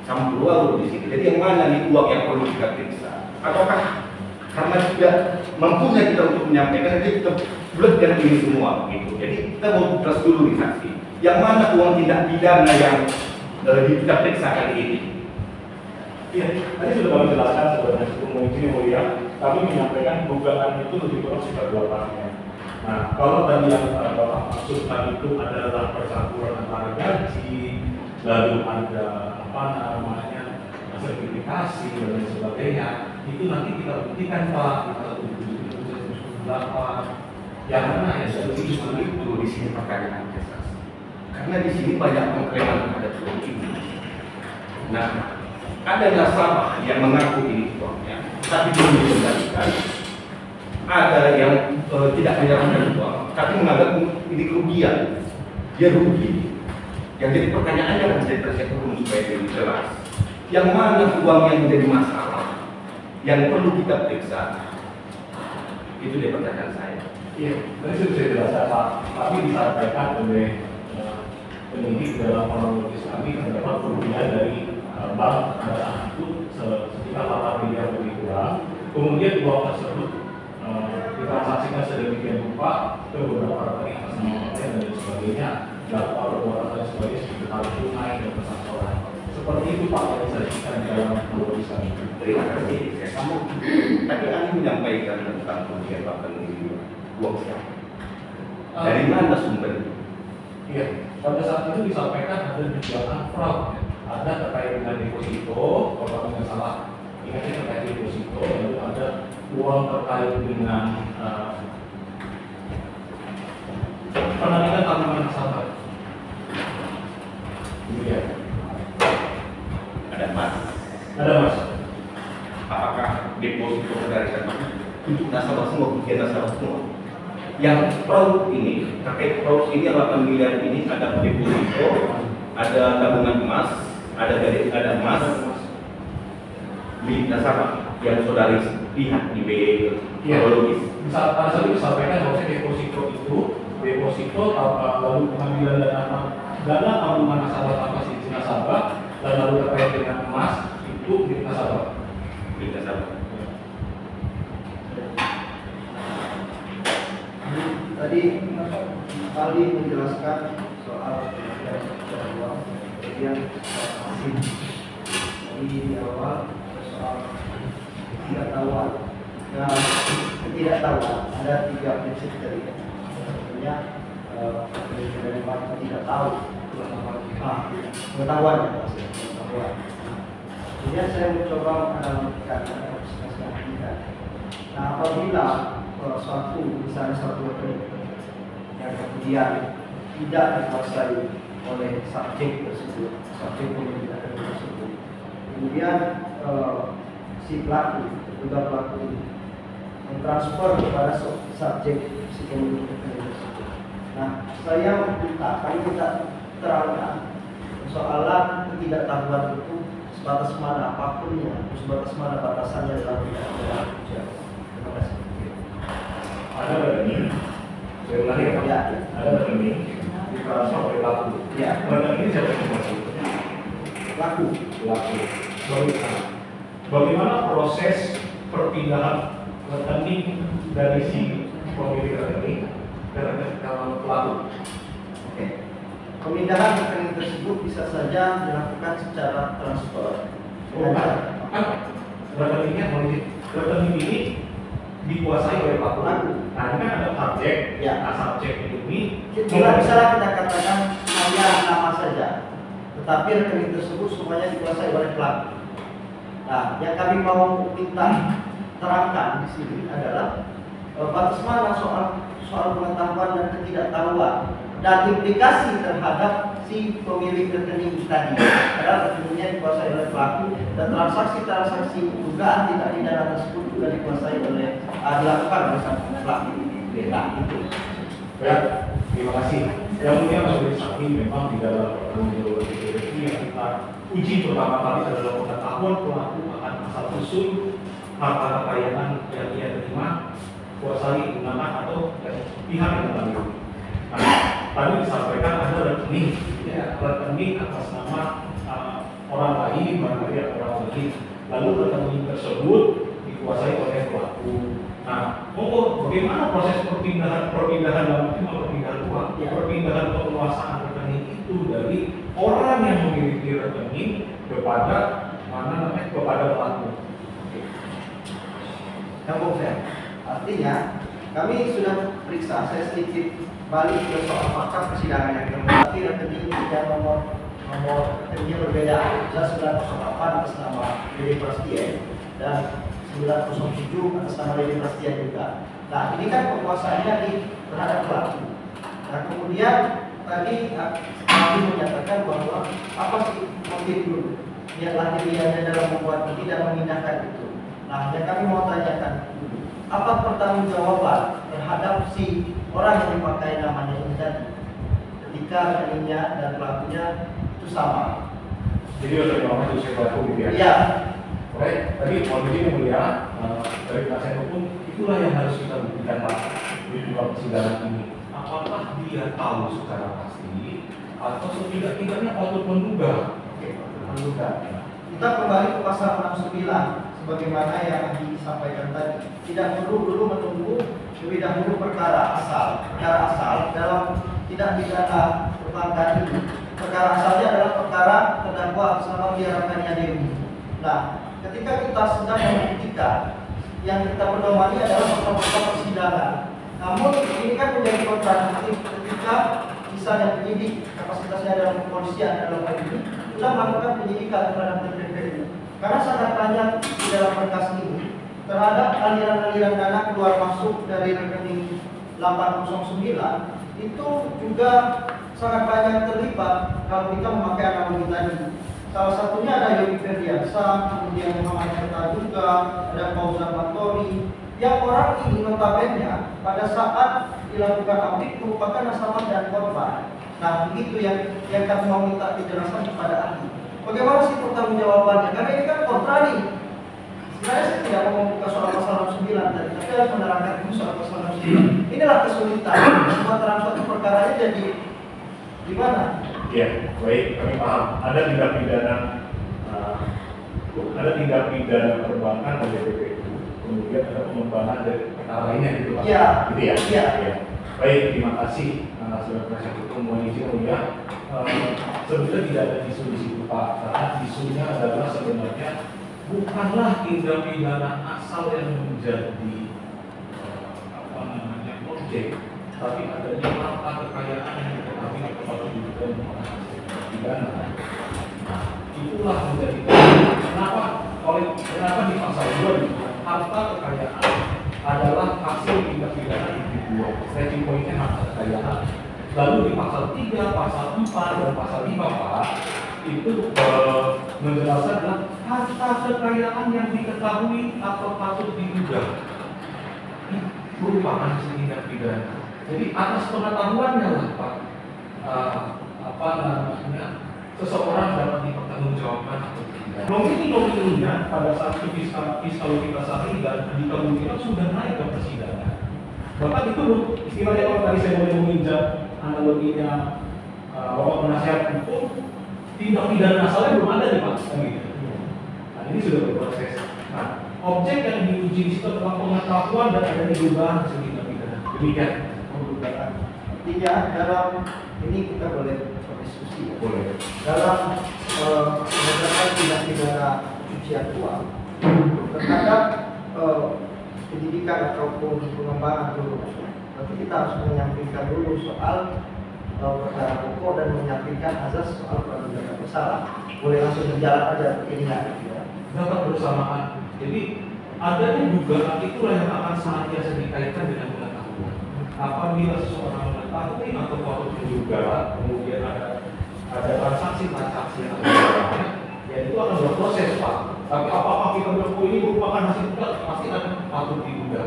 campur lalu di sini. Jadi yang mana nih uang yang perlu kita periksa? Ataukah karena tidak mampunya kita untuk menyampaikan, jadi kita bulatkan ini semua gitu. Jadi kita mau jelas dulu nih saksi. Yang mana uang tindak pidana yang kita periksa kali ini? Iya, tadi sudah kami jelaskan sebenarnya sebelum ini mulia, kami menyampaikan dugaan itu lebih kurang sekitar 8-nya. Nah, kalau tadi yang Bapak maksudkan itu adalah persatuan antara gaji, lalu ada apa namanya sertifikasi dan lain sebagainya, itu nanti kita buktikan Pak di pasal 778 yang mana yang seperti itu di sini pertanyaan saksi. Karena di sini banyak pengklaim terhadap uang ini. Nah, ada nasabah yang mengaku ini uangnya, tapi belum dikembalikan. Ada yang tidak menyerahkan uang, tapi menganggap ini kerugian. Dia rugi. Yang jadi pertanyaannya kan menjadi penasihat hukum supaya lebih jelas. Yang mana uang yang menjadi masalah, yang perlu kita periksa? Itu dia pertanyaan saya. Iya, tadi sudah saya jelaskan Pak. Tapi disampaikan oleh penyidik dalam kronologis kami terdapat kerugian dari bank pada saat itu sekitar 8 miliar lebih kurang. Kemudian uang tersebut ditransaksikan sedemikian rupa ke beberapa rekening atas nama dan lain sebagainya, dilakukan perbuatan dan sebagainya seperti hal tunai dan perseroan. Seperti itu Pak yang saya ceritakan di dalam kronologis kami. Terima kasih. Kamu tadi Ani menyampaikan tentang kerugian bahkan uang siapa? Dari mana sumbernya? Iya, pada saat itu disampaikan ada dugaan fraud, ada terkait dengan deposito, kalau tidak salah, ingatnya terkait deposito, lalu ada uang terkait dengan penanganan tanggungan nasabah. Iya. Ada Mas. Ada Mas. Apakah deposito dari sana untuk nasabah semua, kerugian nasabah semua? Yang fraud ini, terkait fraud ini 8 miliar ini ada deposito, ada tabungan emas, ada emas milik nasabah yang saudari lihat di kronologis. Pada saat itu disampaikan bahwa deposito itu lalu pengambilan dana tabungan nasabah tanpa izin nasabah dan lalu terkait dengan emas itu milik nasabah. Milik nasabah. Tadi Ali menjelaskan soal uang, kemudian di awal soal ketidaktahuan. Nah, ketidaktahuan ada 3 prinsip tadi. Sebenarnya dari mana tidak tahu, pengetahuan. Kemudian saya mencoba menanamkan kita. Nah, apabila misalnya suatu rekening yang kemudian tidak dikuasai oleh subjek tersebut, subjek pemilihan tersebut, kemudian si pelaku, juga pelaku ini mentransfer kepada subjek si pemilihan rekening tersebut. Nah, saya minta kami kita terangkan persoalan ketidaktahuan itu sebatas mana apapunnya, sebatas mana batasannya dalam pidana. Terima kasih. Ada ini Saya ulangi ya, Pak. Ya. Ada rekening ditransfer oleh pelaku. Ya. Rekening ini siapa yang masuk? Laku. Pelaku. Bagaimana proses perpindahan rekening dari si pemilik rekening ke pelaku? Oke. Pemindahan rekening tersebut bisa saja dilakukan secara transfer. Kan rekeningnya rekening ini dikuasai oleh pelaku. Nah, ini kan ada subjek. Ya. Nah, subjek ini Bisa kita katakan hanya nama saja, tetapi rekening tersebut semuanya dikuasai oleh pelaku. Nah, yang kami mau minta terangkan di sini adalah batas mana soal pengetahuan dan ketidaktahuan dan implikasi terhadap si pemilik rekening tadi adalah rekeningnya dikuasai oleh pelaku dan transaksi dugaan tidak pidana tersebut juga dikuasai oleh dilakukan oleh sang pelaku. Nah, itu. Ya, terima kasih. Yang mulia Mas Saksi memang di dalam metodologi yang kita uji pertama kali adalah pengetahuan pelaku akan asal usul harta kekayaan yang ia terima, kuasai, gunakan atau pihak yang terlibat. Nah, tadi disampaikan ada rekening, ya, rekening atas nama orang lain, barangkali orang lain. Lalu rekening tersebut dikuasai oleh pelaku. Nah, bagaimana proses perpindahan dalam perpindahan uang, perpindahan penguasaan rekening itu dari orang yang memiliki rekening kepada kepada pelaku. Nyambung saya. Artinya kami sudah periksa, saya sedikit balik ke soal fakta persidangan yang kembali rekening dan nomor rekeningnya berbeda. Jelas 908 atas nama Dede Prasetya dan 907 atas nama Dede Prasetya juga. Nah, ini kan penguasaannya terhadap pelaku. Nah, kemudian tadi kami menyatakan bahwa apa sih motif dulu niat lahiriahnya dalam membuat ini dan memindahkan itu. Nah, yang kami mau tanyakan dulu, apa pertanggungjawaban terhadap si orang yang dipakai namanya ini tadi ketika rekeningnya dan pelakunya itu sama? Jadi untuk orang itu saya pelaku gitu ya? Iya. Baik, tadi mohon izin yang mulia dari penasihat hukum itulah yang harus kita buktikan Pak di dalam persidangan ini. Apakah dia tahu secara pasti atau setidak-tidaknya patut menduga? Oke, menduga. Kita kembali ke pasal 69 sebagaimana yang disampaikan tadi. Tidak perlu dulu menunggu lebih dahulu perkara asal. Perkara asal dalam tidak pidana perbankan ini. Perkara asalnya adalah perkara terdakwa atas nama Biarakannya Dewi. Nah, ketika kita sedang membuktikan yang kita pedomani adalah fakta-fakta persidangan. Namun ini kan menjadi kontradiktif ketika misalnya penyidik kapasitasnya dalam kepolisian dalam hal ini sudah melakukan penyidikan terhadap TPPU. Karena sangat banyak di dalam berkas ini terhadap aliran-aliran dana keluar masuk dari rekening 809 itu juga sangat banyak terlibat kalau kita memakai analogi tadi. Salah satunya ada Yogi Ferdiansa, kemudian Muhammad Hatta juga, ada Fauzan Matori, yang orang ini notabene pada saat dilakukan audit merupakan nasabah dan korban. Nah, begitu yang kami mau minta penjelasan kepada ahli. Bagaimana sih pertanggungjawabannya? Karena ini kan kontra nih. Sebenarnya saya tidak mau membuka soal pasal 69 tadi, tapi harus menerangkan dulu soal pasal 69. Inilah kesulitan membuat terang suatu perkaranya jadi gimana? Ya, baik, kami paham. Ada tindak pidana perbankan oleh BPU, kemudian ada pengembangan dari perkara lainnya gitu Pak. Iya. Gitu ya? Iya. Ya. Baik, terima kasih saudara penasihat hukum. Mohon izin mulia. Sebenarnya tidak ada isu di situ Pak. Karena isunya adalah sebenarnya bukanlah tindak pidana asal yang menjadi objek, tapi adanya harta kekayaan yang diketahui kepada dan pidana. Itulah menjadi kenapa di pasal 2 harta kekayaan adalah hasil tindak pidana individual. Stretching pointnya harta kekayaan. Lalu di pasal 3, pasal 4 dan pasal 5 Pak itu menjelaskan adalah harta kekayaan yang diketahui atau patut diduga merupakan tindak pidana. Jadi atas pengetahuannya lah Pak, seseorang dapat dipertanggungjawabkan atau tidak. Nominalnya pada saat fiskal kita sahih dan di kemungkinan sudah naik ke persidangan. Bahkan itu istilahnya kalau tadi saya boleh meminjam analoginya bapak penasihat hukum, tindak pidana asalnya belum ada nih Pak. Kan gitu. Nah ini sudah berproses. Nah objek yang diuji di situ adalah pengetahuan dan adanya dugaan tindak pidana. Demikian. Artinya dalam ini kita boleh berdiskusi ya. Boleh. Dalam menegakkan tindak pidana pencucian uang terhadap pendidikan ataupun pengembangan dulu, berarti kita harus menyampingkan dulu soal perkara pokok dan menyampingkan azas soal praduga bersalah. Boleh langsung berjalan aja begini ya. Dapat bersamaan. Jadi adanya dugaan itulah yang akan senantiasa dikaitkan dengan pengetahuan. Apabila seseorang mengetahui atau patut menduga, kemudian ada transaksi yang ada, ya itu akan berproses Pak. Tapi apakah kita bilang ini merupakan hasil dugaan? Pasti akan patut diduga.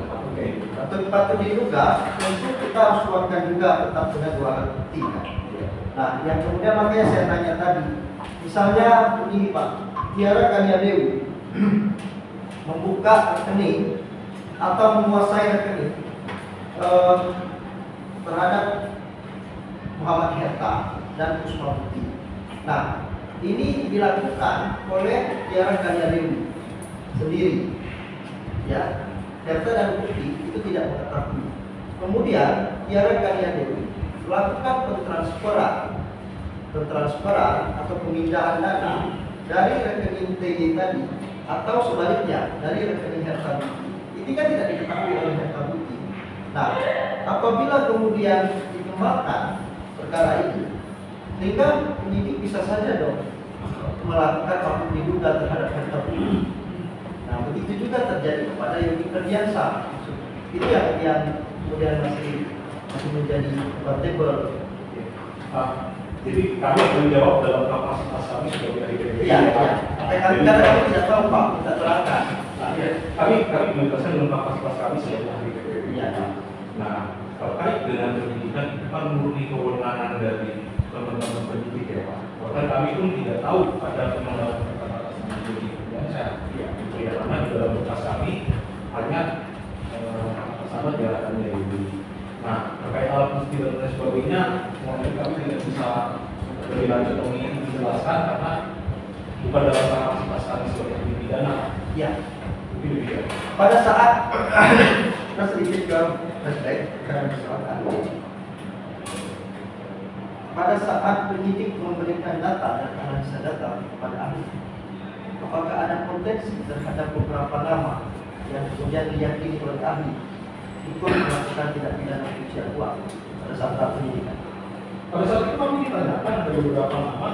Patut diduga, tentu kita harus keluarkan juga tetap dengan dua alat bukti kan. Nah, yang kemudian makanya saya tanya tadi, misalnya begini Pak, Tiara Kaniadewi membuka rekening atau menguasai rekening terhadap Muhammad Herta dan Kusma Bukti. Nah, ini dilakukan oleh Tiara Kaniadewi sendiri, ya. Herta dan Bukti itu tidak mengetahui. Kemudian Tiara Kaniadewi melakukan pentransferan atau pemindahan dana dari rekening TG tadi atau sebaliknya dari rekening Herta Bukti. Ini kan tidak diketahui oleh Herta Bukti. Nah, apabila kemudian dikembangkan perkara ini, sehingga penyidik bisa saja dong melakukan patut diduga terhadap Herta Bukti. Nah, begitu juga terjadi kepada Yogi Ferdiansyah. Itu yang kemudian masih menjadi debatable. Jadi kami menjawab dalam kapasitas kami sebagai DPP. Iya. Kami tidak tahu Pak, kita terangkan. Kami menjelaskan dalam kapasitas kami sebagai DPP. Iya. Nah, terkait dengan penyidikan itu kan murni kewenangan dari teman-teman penyidik ya Pak. Bahkan kami pun tidak tahu ada pengembangan kata-kata sama Yogi Ferdiansyah. Ya, karena di dalam berkas kami hanya sama jalannya ini. Nah, terkait alat bukti dan lain sebagainya, mungkin kami tidak bisa lebih lanjut menjelaskan karena bukan dalam kapasitas kami sebagai pidana. Iya. Mungkin demikian. Pada saat kita sedikit ke flashback karena kesalahan. Pada saat penyidik memberikan data dan analisa data kepada ahli, apakah ada potensi terhadap beberapa nama yang kemudian diyakini oleh ahli ikut melakukan tindak pidana pencucian uang pada saat penyidikan? Pada saat itu kami ditanyakan ada beberapa nama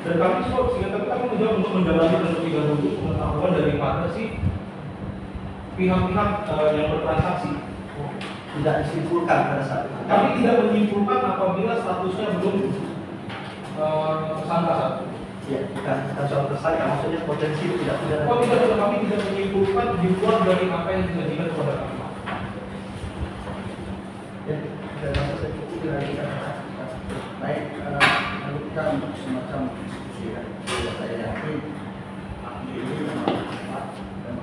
dan kami sehingga kami menjawab untuk mendalami terlebih dahulu pengetahuan daripada si pihak-pihak yang bertransaksi. Tidak disimpulkan pada saat itu. Kami tidak menyimpulkan apabila statusnya belum tersangka satu. Ya, bukan soal tersangka, maksudnya potensi tidak pidana. Oh tidak, kami tidak menyimpulkan di luar dari apa yang dijanjikan kepada kami. Ya, dan masa saya cukup dilanjutkan. Baik, lalu kita untuk semacam diskusi ya. Saya yakin ahli ini memang tepat dan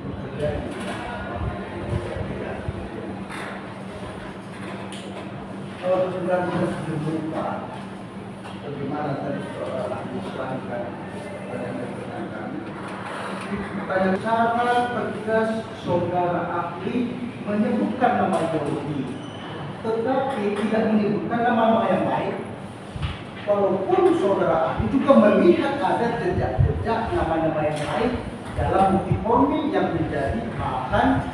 bekerja di bidang kalau sebenarnya kita berubah, bagaimana tadi soal ahli selangkah pada yang pada cara tegas saudara ahli menyebutkan nama Yogi, tetapi tidak menyebutkan nama yang lain. Walaupun saudara ahli juga melihat ada jejak-jejak nama-nama yang lain dalam bukti formil yang menjadi bahan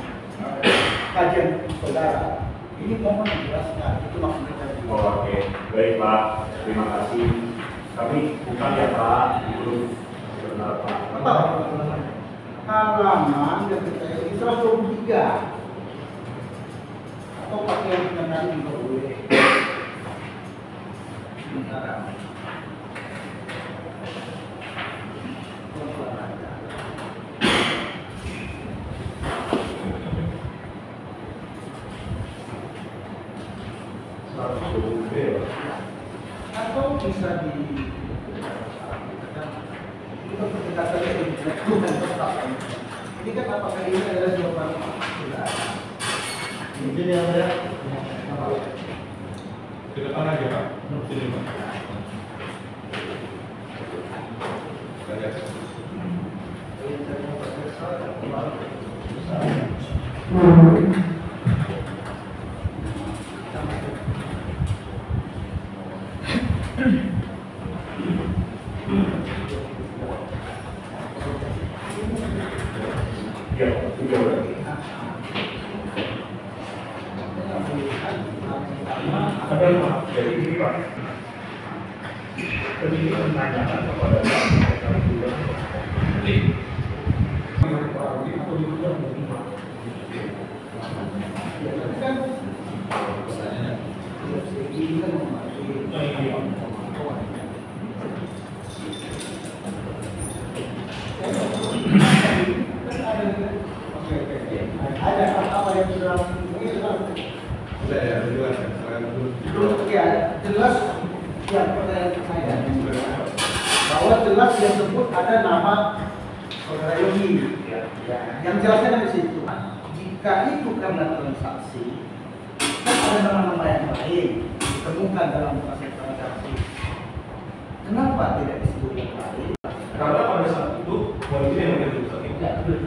kajian saudara. Ini mohon dijelaskan, itu maksudnya tadi. Oke, baik Pak, terima kasih. Kami bukan ya Pak, itu benar Pak. Halaman yang kita ini 123 atau pakai yang benar juga boleh. Sementara atau bisa di itu pendekatannya bukan tetap. Ini kan apakah ini adalah jawaban tidak? Izin ya, Pak. Ke depan aja Pak. Sini Pak. Ya, tiga berarti. Ada Pak, jadi ini Pak. Penyidik menanyakan kepada Pak. Ada apa yang sudah ya jelas yang pertanyaan saya bahwa jelas yang sebut ada nama saudara Yogi. Yang jelasnya di situ. Jika itu karena transaksi, kan ada nama-nama yang lain ditemukan dalam proses transaksi. Kenapa tidak disebut yang lain? Karena pada saat itu,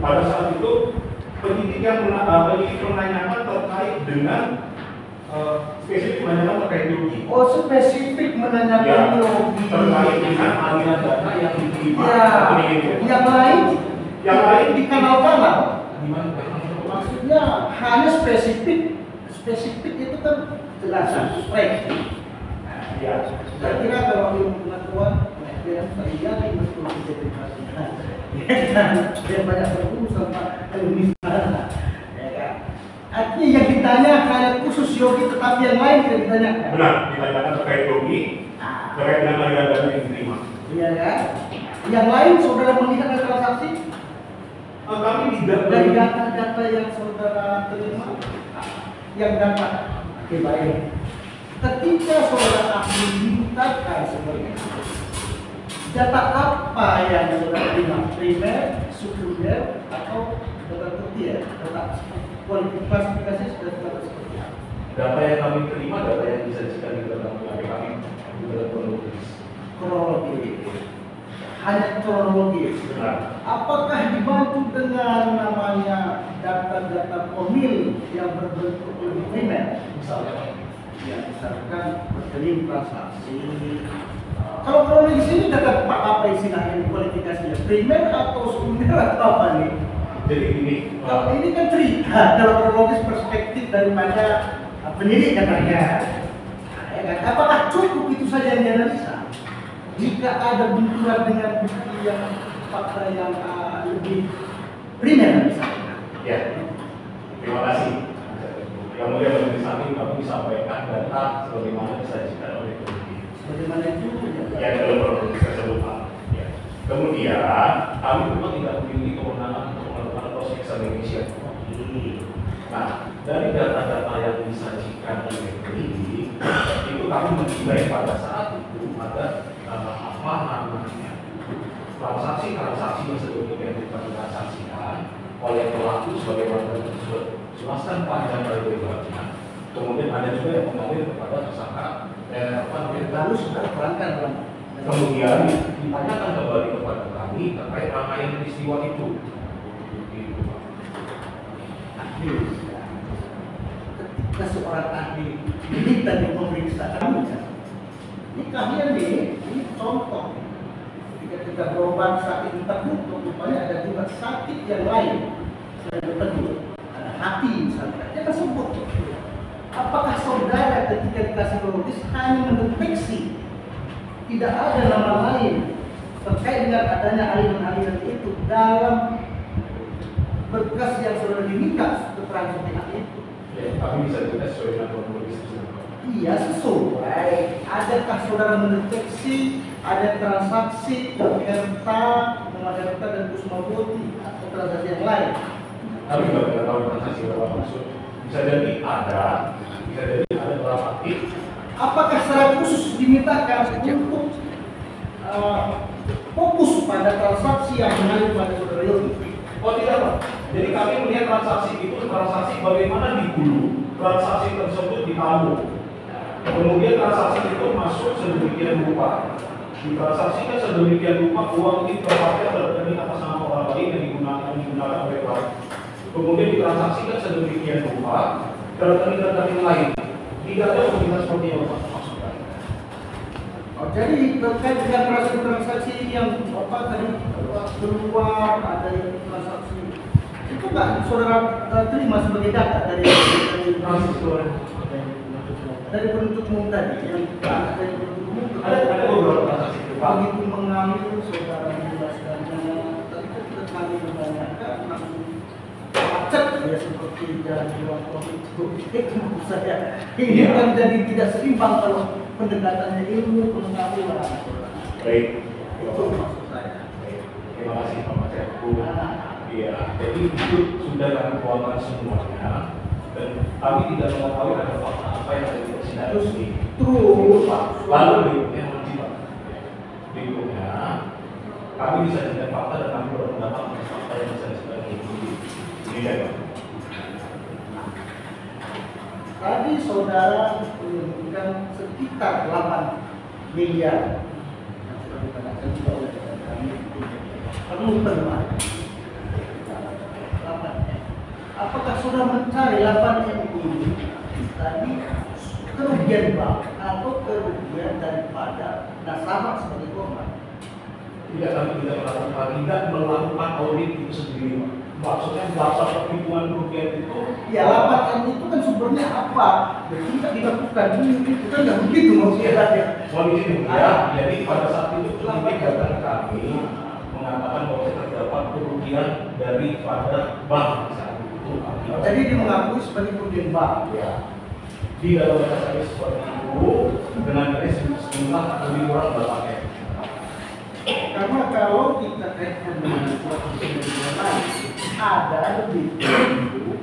pada saat itu penyidik menanyakan terkait dengan spesifik menanyakan terkait Yogi. Oh, spesifik menanyakan Yogi. Terkait dengan aliran dana yang diterima. Yang lain di kanal-kanal. Gimana? Maksudnya hanya spesifik itu kan jelas spek. Ya. Saya kira kalau ilmu pengetahuan, saya yakin betul identifikasinya. Dia banyak berguru sama ilmiah. Ya kan? Artinya yang ditanya hanya khusus Yogi, tetapi yang lain tidak ditanyakan. Benar, ditanyakan terkait Yogi, terkait dengan aliran dana yang diterima. Iya kan? Yang lain saudara melihat ada transaksi? Kami tidak Dari data-data yang saudara terima, yang data baik. Ketika saudara ahli dimintakan seperti itu, data apa yang saudara terima? Primer, sekunder, atau data tertier? Data kualifikasi sudah seperti apa? Data yang kami terima, data yang disajikan di dalam kami di dalam kronologis. Kronologis. Hanya kronologis. Benar. Apakah dibantu dengan namanya data-data formil yang berbentuk lebih primer? Misalnya, ya misalkan rekening transaksi. Kalau kronologis ini data apa istilahnya kualifikasinya? Primer atau sekunder atau apa nih? Jadi ini, Kalau ini kan cerita dalam kronologis perspektif daripada penyidik katanya. Ya kan? Apakah cukup itu saja yang dianalisa? Jika ada benturan dengan bukti yang fakta yang lebih primer misalnya. ya, terima kasih. Yang mulia Majelis Hakim, kami disampaikan data sebagaimana disajikan oleh penyidik. Bagaimana itu? Yang dalam kronologis tersebut Pak. Ya. Kemudian kami memang tidak memiliki kewenangan untuk melakukan cross examination. Nah, dari data-data yang disajikan oleh penyidik itu kami menilai pada saat itu ada apa namanya transaksi yang sebelumnya ditransaksikan oleh pelaku sebagaimana tersebut jelaskan panjang dari legalnya. Kemudian ada juga yang mengalir kepada tersangka Lalu sudah terangkan dalam. kemudian ditanyakan kembali kepada kami terkait rangkaian peristiwa itu. Gitu, Pak. Ahli. Ketika seorang ahli diminta diperiksa kami. Ini kalian nih, ini contoh. Ketika berobat sakit tertutup, rupanya ada juga sakit yang lain selain tertutup. Ada hati misalnya. Dia tersebut. Apakah saudara ketika dikasih kronologis hanya mendeteksi tidak ada nama lain terkait dengan adanya aliran-aliran itu dalam berkas yang saudara diminta keterangan seperti itu? Ya, kami bisa juga sesuai dengan kronologis tersebut. Iya sesuai. Adakah saudara mendeteksi ada transaksi Erta, Muhammad Erta dan Kusmawati atau transaksi yang lain? Kami tidak tahu transaksi berapa maksud. Bisa jadi ada dalam arti. Apakah secara khusus dimintakan untuk fokus pada transaksi yang mengalir pada saudara Yogi? Oh tidak Pak. Jadi kami melihat transaksi itu transaksi bagaimana di hulu, transaksi tersebut ditabung. Kemudian transaksi itu masuk sedemikian rupa, ditransaksikan sedemikian rupa uang ini terpakai terrekening atas nama orang lain yang digunakan oleh pelaku. Kemudian ditransaksikan sedemikian rupa rekening-rekening lain. Tidak ada komunitas seperti yang Bapak maksudkan. Oh, jadi terkait dengan transaksi yang Bapak tadi keluar ada yang transaksi itu nggak saudara terima sebagai data dari penuntut umum tadi yang dari penuntut umum Ada beberapa transaksi itu, Pak. begitu mengambil saudara menjelaskannya tadi kan kita kami menanyakan langsung macet ya seperti jalan luar itu maksud saya ini kan jadi tidak seimbang kalau pendekatannya ilmu pengetahuan. Baik, Itu maksud saya. terima kasih Pak Mas Heru. Iya, jadi itu sudah kami tuangkan semuanya dan kami tidak mengetahui ada fakta apa yang ada di persidangan ini. Terus Pak, lalu berikutnya Pak. Berikutnya kami disajikan fakta dan kami berpendapat atas fakta yang disajikan ini. Ini ya Pak. tadi saudara menyebutkan sekitar 8 miliar yang sudah ditanyakan juga oleh kami perlu penerimaan. Apakah sudah mencari 8 M ini tadi kerugian bank atau kerugian daripada nasabah sebagai korban? Tidak, kami tidak melakukan audit itu sendiri Pak. Maksudnya daftar perhitungan kerugian itu Ya 8 M itu kan sumbernya apa? Jadi kita dilakukan itu kan nggak begitu maksudnya ya. kondisi dunia. Jadi pada saat itu penyidik datang kami mengatakan bahwa terdapat kerugian daripada bank saat itu. Jadi dia mengakui sebagai kerugian bank. Ya. Di dalam data seperti itu dengan garis sejumlah lebih kurang berapa M. Karena kalau kita kaitkan dengan suatu kemudian lain, ada lebih itu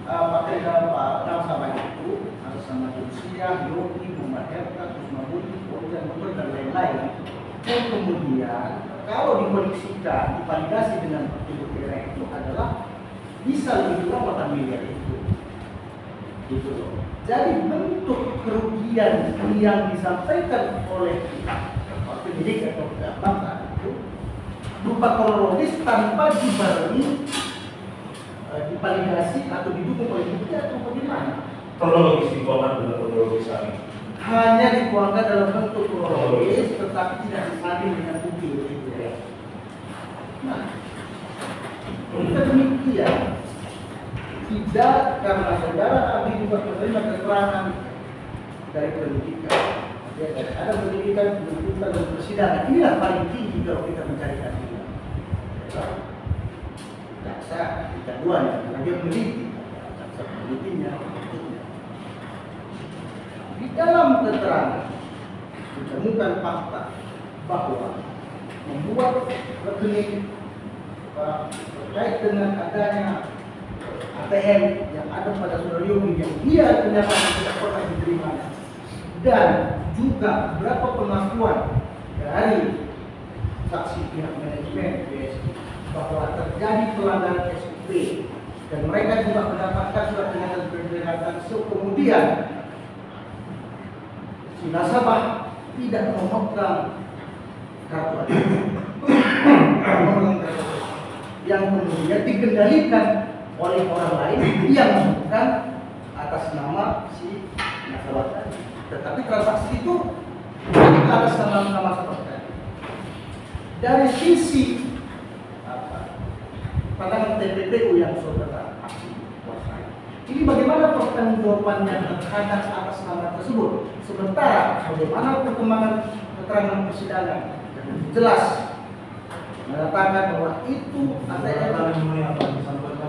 pakai nasabah itu atas nama Rusia, Yogi, Muhammad Herta, Kusmabudi, Polda, Motor dan lain-lain. Dan kemudian kalau dikoneksikan, divalidasi dengan PDPR itu adalah bisa lebih kurang 8 miliar itu. Gitu loh. Jadi bentuk kerugian yang disampaikan oleh penyidik atau bangsa itu berupa kronologis tanpa dibarengi divalidasi atau didukung oleh bukti atau bagaimana? Kronologis dituangkan dengan kronologis kami. Hanya dituangkan dalam bentuk kronologis tetapi tidak disanding dengan bukti begitu ya. Nah, jika demikian tidak karena saudara ahli juga menerima keterangan dari penyidikan. Ya, ada penyidikan, penuntutan dan persidangan. Inilah paling tinggi kalau kita mencari keadilan. Jaksa kecanduan ya, karena dia meneliti, jaksa penelitinya. Di dalam keterangan ditemukan fakta bahwa membuat rekening terkait dengan adanya ATM yang ada pada saudara Yogi yang dia ternyata tidak pernah diterima dan juga berapa pengakuan dari saksi pihak manajemen BSI bahwa terjadi pelanggaran SOP dan mereka juga mendapatkan surat pernyataan peringatan kemudian si nasabah tidak memegang kartu yang kemudian dikendalikan oleh orang lain yang bukan atas nama si nasabah tadi. Tetapi transaksi itu atas nama nasabah tadi. Dari sisi pandangan TPPU yang saudara kuasai, ini bagaimana pertanggungjawabannya terhadap atas nama tersebut? Sementara bagaimana perkembangan keterangan persidangan jelas mengatakan bahwa itu ada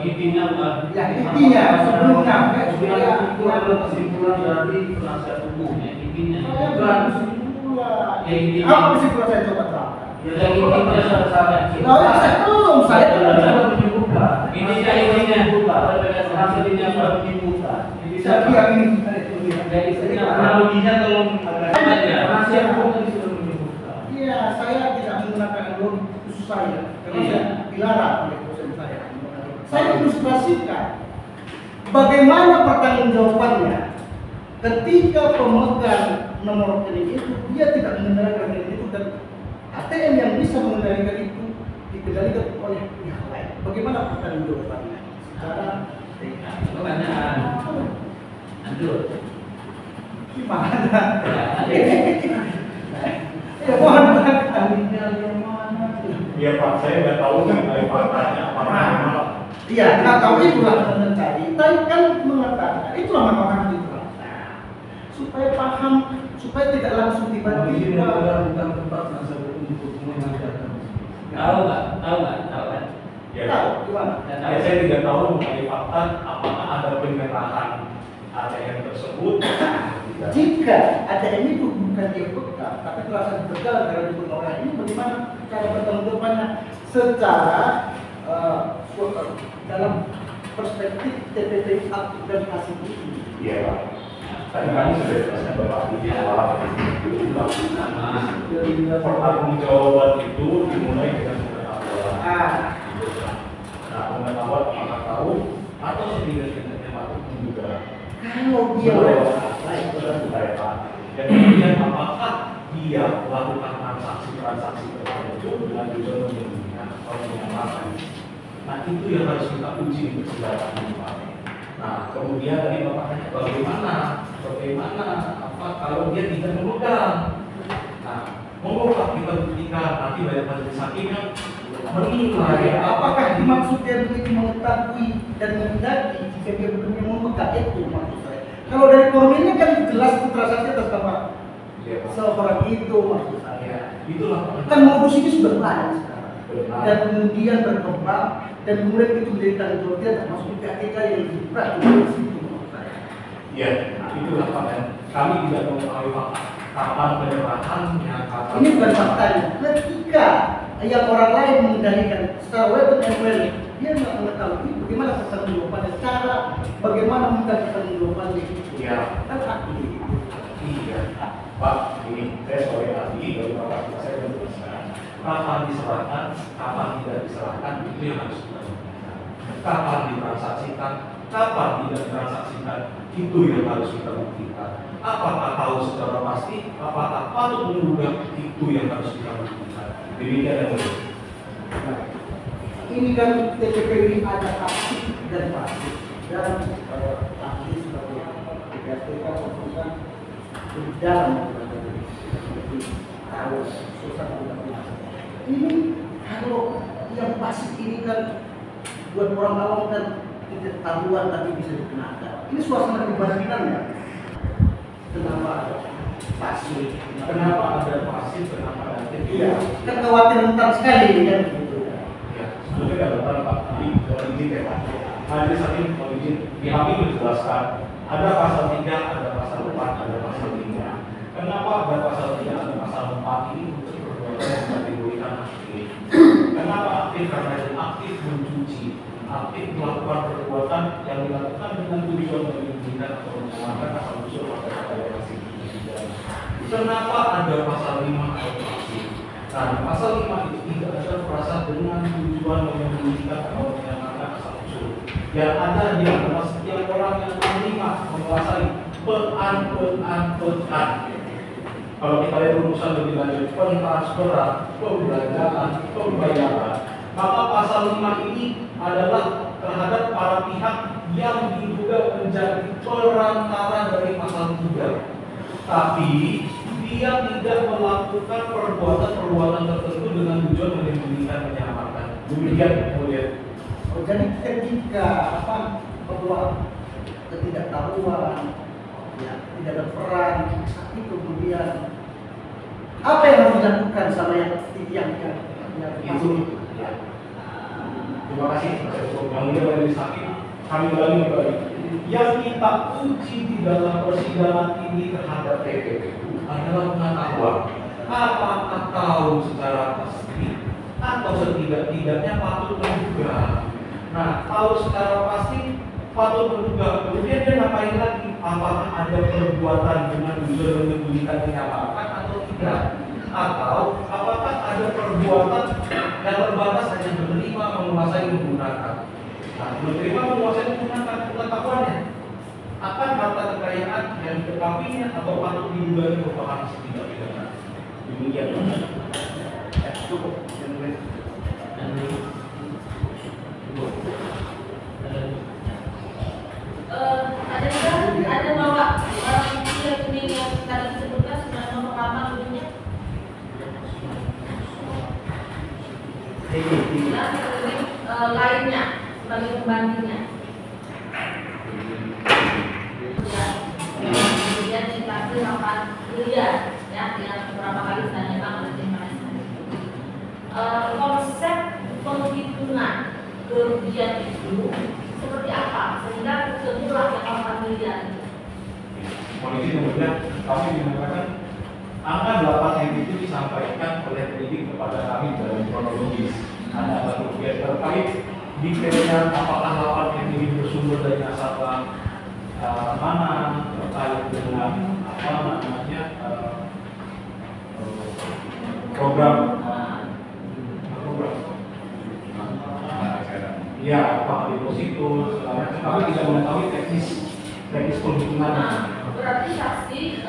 intinya Pak. Ya intinya sebelum sampai kesimpulan dari penasihat hukum ya intinya. saya belum kesimpulan. Ya intinya. Apa kesimpulan saya coba terangkan? Ya intinya saya. Saya belum saya menyebutkan. Intinya hasilnya baru dibuka. saya bilang ini Dari sini analoginya tolong agak penasihat hukum tadi sudah menyebutkan. iya saya tidak menggunakan analogi khusus saya karena saya dilarang oleh dosen saya menggunakan Saya ilustrasikan bagaimana pertanggungjawabannya ketika pemegang nomor rekening itu dia tidak mengendalikan rekening itu dan ATM yang bisa mengendalikan itu dikendalikan oleh pihak lain. Bagaimana pertanggungjawabannya? Secara Pertanyaan. Lanjut. gimana? Ya mohon ahlinya yang mana? Iya Pak, saya nggak tahu dari faktanya apa. Iya, nggak tahu itulah mencari. Tapi kan mengatakan itulah makna diterapkan supaya paham, supaya tidak langsung tiba-tiba. Bukan tempat masa untuk mengajarkan. Tahu nggak? Tahu kan? Ya, Tahu gimana? ya, saya tidak tahu mengenai fakta apakah ada penyerahan ATM tersebut. Jika ATM itu bukan dipegang, tapi terasa dipegang karena dipegang orang ini, bagaimana cara pertanggungjawabannya secara dalam perspektif TPP aktif dan pasif ini? Iya Pak. Tadi kami sudah jelaskan Bapak di awal. Pertanggungjawaban itu dimulai dengan pengetahuan. Nah, pengetahuan apakah tahu atau setidak-tidaknya patut menduga. Kalau dia Dan kemudian apakah dia melakukan transaksi tertentu dengan tujuan menyembunyikan atau menyamarkan. Nah itu yang harus kita uji di persidangan ini Pak. Nah kemudian tadi Bapak tanya bagaimana apa kalau dia tidak memegang. Nah mengapa kita buktikan nanti banyak majelis hakim yang menilai apakah dimaksud dia begitu mengetahui dan menghendaki jika dia benar memegang itu maksud saya. Kalau dari formilnya kan jelas itu transaksi atas nama seorang itu maksud saya. Itulah Kan modus ini sudah banyak sekarang. Dan kemudian berkembang dan kemudian itu menjadi tanggung jawab dia termasuk PPK yang lebih berat di situ maksud saya. Ya, itulah Pak. Kami tidak mengetahui kapan penyerahannya, kapan. Ini bukan faktanya. Ketika yang orang lain mengendalikan secara web and well, dia nggak mengetahui bagaimana pertanggungjawabannya, cara bagaimana minta pertanggungjawabannya itu. Iya. Kan ahli. Iya. Pak, ini saya sebagai ahli dari Bapak saya menjelaskan kapan diserahkan, kapan tidak diserahkan itu yang harus kita buktikan. Kapan ditransaksikan, kapan tidak ditransaksikan itu yang harus kita buktikan. Apakah tahu secara pasti, apakah patut menduga itu yang harus kita buktikan. Demikian yang mulia. Nah, ini kan TPP ini ada aktif dan pasif dan ahli sebagai PPK merupakan di dalam tahu susah undang-undang. Ini kalau yang pasif ini kan buat orang awam kan tidak tahuan tapi bisa dikenakan. Ini suasana kebatinan ya. Kenapa ada pasif? Kenapa ada pasif, kenapa ada aktif? Iya, kan khawatir rentan sekali kan gitu. Ya, sebetulnya ada beberapa Pak. Jadi kalau izin ya Pak. Majelis hakim kalau izin, pihak ini menjelaskan ada pasal 3, ada pasal 4, ada pasal 5. Kenapa ada pasal 3, ada pasal 4 ini untuk perbuatan yang dikategorikan aktif? Kenapa aktif? Karena dia aktif mencuci, aktif melakukan perbuatan yang dilakukan dengan tujuan menyembunyikan atau mengamankan asal usul pada yang masih dipidana. Kenapa ada pasal 5 atau pasal? Nah, pasal 5 itu tidak ada frasa dengan tujuan menyembunyikan atau mengamankan asal usul. Yang ada dia adalah setiap orang yang menerima, menguasai peran. Kalau kita lihat rumusan lebih lanjut, pentransferan, pembelanjaan, pembayaran, maka pasal 5 ini adalah terhadap para pihak yang diduga menjadi perantara dari pasal 3. Tapi dia tidak melakukan perbuatan tertentu dengan tujuan menyembunyikan, menyamarkan. Demikian kemudian. Oh, jadi ketika bahwa ketidaktahuan, ya, tidak ada peran, tapi kemudian apa yang harus dilakukan sama yang Itu ya. Terima kasih yang mulia majelis hakim. Kami ulangi kembali. Yang kita uji di dalam persidangan ini terhadap TPP adalah pengetahuan. Apakah tahu secara pasti atau setidak-tidaknya patut menduga. Nah, tahu secara pasti patut menduga. Kemudian dia ngapain lagi? Apakah ada perbuatan dengan tujuan menyembunyikan, menyamarkan atau tidak? Atau apakah ada perbuatan yang terbatas hanya menerima, menguasai, menggunakan? Nah, menerima menguasai menggunakan pengetahuannya akan harta kekayaan yang diketahuinya atau patut diduga merupakan hasil tindak pidana. Demikian. Cukup. Ada juga ada bawa bukti rekening yang tadi disebutkan sudah nomor lama dulunya. Ya, rekening lainnya sebagai pembandingnya. Ya, kemudian inflasi 8 miliar ya, yang beberapa kali ditanyakan oleh tim manajemen. Konsep penghitungan kerugian itu seperti apa sehingga ketemulah yang 8 miliar itu. Polisi kemudian kami mengatakan angka 8 itu disampaikan oleh penyidik kepada kami dalam kronologis. Ada kerugian terkait detailnya apakah 8 ini bersumber dari nasabah mana, terkait dengan apa namanya program ya, apakah deposito, kami tidak mengetahui teknis penghitungannya. Berarti saksi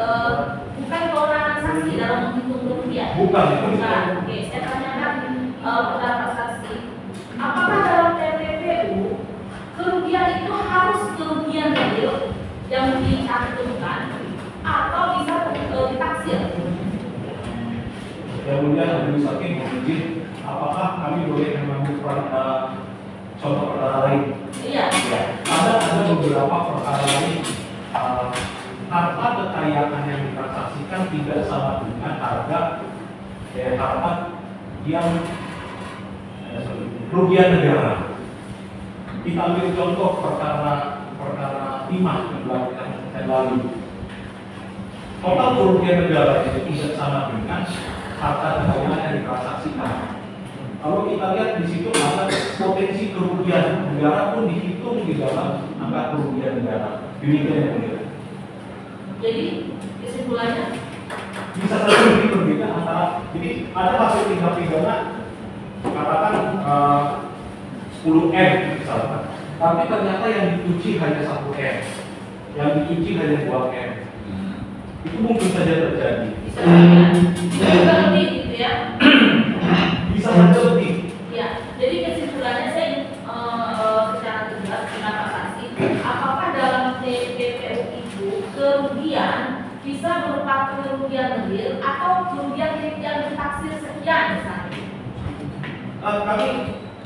bukan kewenangan saksi dalam menghitung kerugian. Bukan. Oke, saya tanyakan pendapat saksi. Apakah dalam TPPU kerugian itu harus kerugian real yang dicantumkan atau bisa ditaksir? Kemudian majelis hakim izin, apakah kami boleh mengambil contoh perkara lain? Iya. Ya, ada beberapa perkara lain. Harta kekayaan yang ditransaksikan tidak sama dengan harga harta yang kerugian negara. Kita ambil contoh perkara timah yang lalu. Total kerugian negara itu tidak sama dengan harta kekayaan yang ditransaksikan. Kalau kita lihat di situ ada potensi kerugian negara pun dihitung di dalam angka kerugian negara. Demikian yang berbeda. Jadi kesimpulannya Bisa saja berbeda antara, jadi ada hasil tindak pidana katakan 10M misalkan, tapi ternyata yang dicuci hanya 1M, yang dicuci hanya 2M. Itu mungkin saja terjadi. bisa juga lebih gitu ya. Bisa saja lebih. Ya, jadi kesimpulannya saya secara tegas pendapat saksi, apakah dalam TPPU itu kerugian bisa berupa kerugian real atau kerugian yang ditaksir sekian misalnya? Kami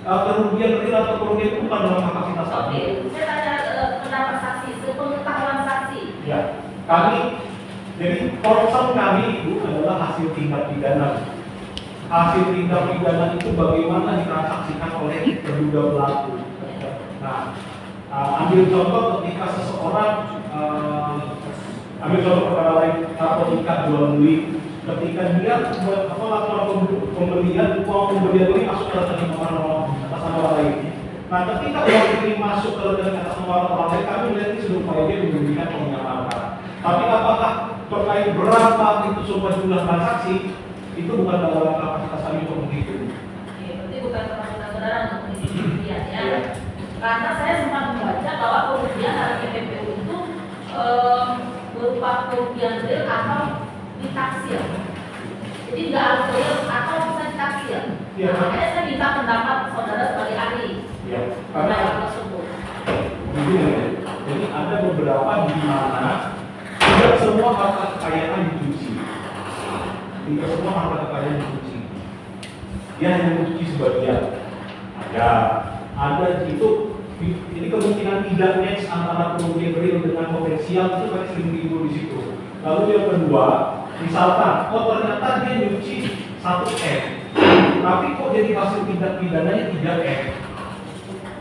kerugian real atau kerugian itu bukan dalam kapasitas kami. Oke, saya tanya pendapat saksi, sepengetahuan saksi. Ya, kami jadi concern kami itu adalah hasil tindak pidana. Hasil tindak pidana itu bagaimana ditransaksikan oleh terduga pelaku. Nah, ambil contoh ketika seseorang ambil contoh perkara lain, narkotika jual beli, ketika dia melakukan pembelian, uang pembelian ini masuk ke rekening orang atas nama orang lain. Nah, ketika uang ini masuk ke rekening atas nama orang lain, kami melihat ini sudah upaya dia memberikan penyampaian. Tapi apakah terkait berapa itu semua jumlah transaksi, itu bukan dalam kapasitas kami untuk menghitung. Oke, berarti bukan kapasitas saudara untuk menghitung kerugian ya. Karena saya sempat membaca bahwa kerugian dalam TPPU itu berupa kerugian real atau ditaksir. Jadi nggak harus real atau bisa ditaksir. Ya, makanya saya minta pendapat saudara sebagai ahli. Ya, Karena karena tersebut. jadi ada beberapa di mana tidak semua harta kekayaan dicuci. Tidak semua harta kekayaan dicuci. Dia hanya mencuci sebagian. Ada itu. Jadi kemungkinan tidak match antara kerugian real dengan potensial itu kan sering timbul di situ. Lalu yang kedua, misalkan, ternyata dia nyuci 1M, tapi kok jadi hasil tindak pidananya 3M.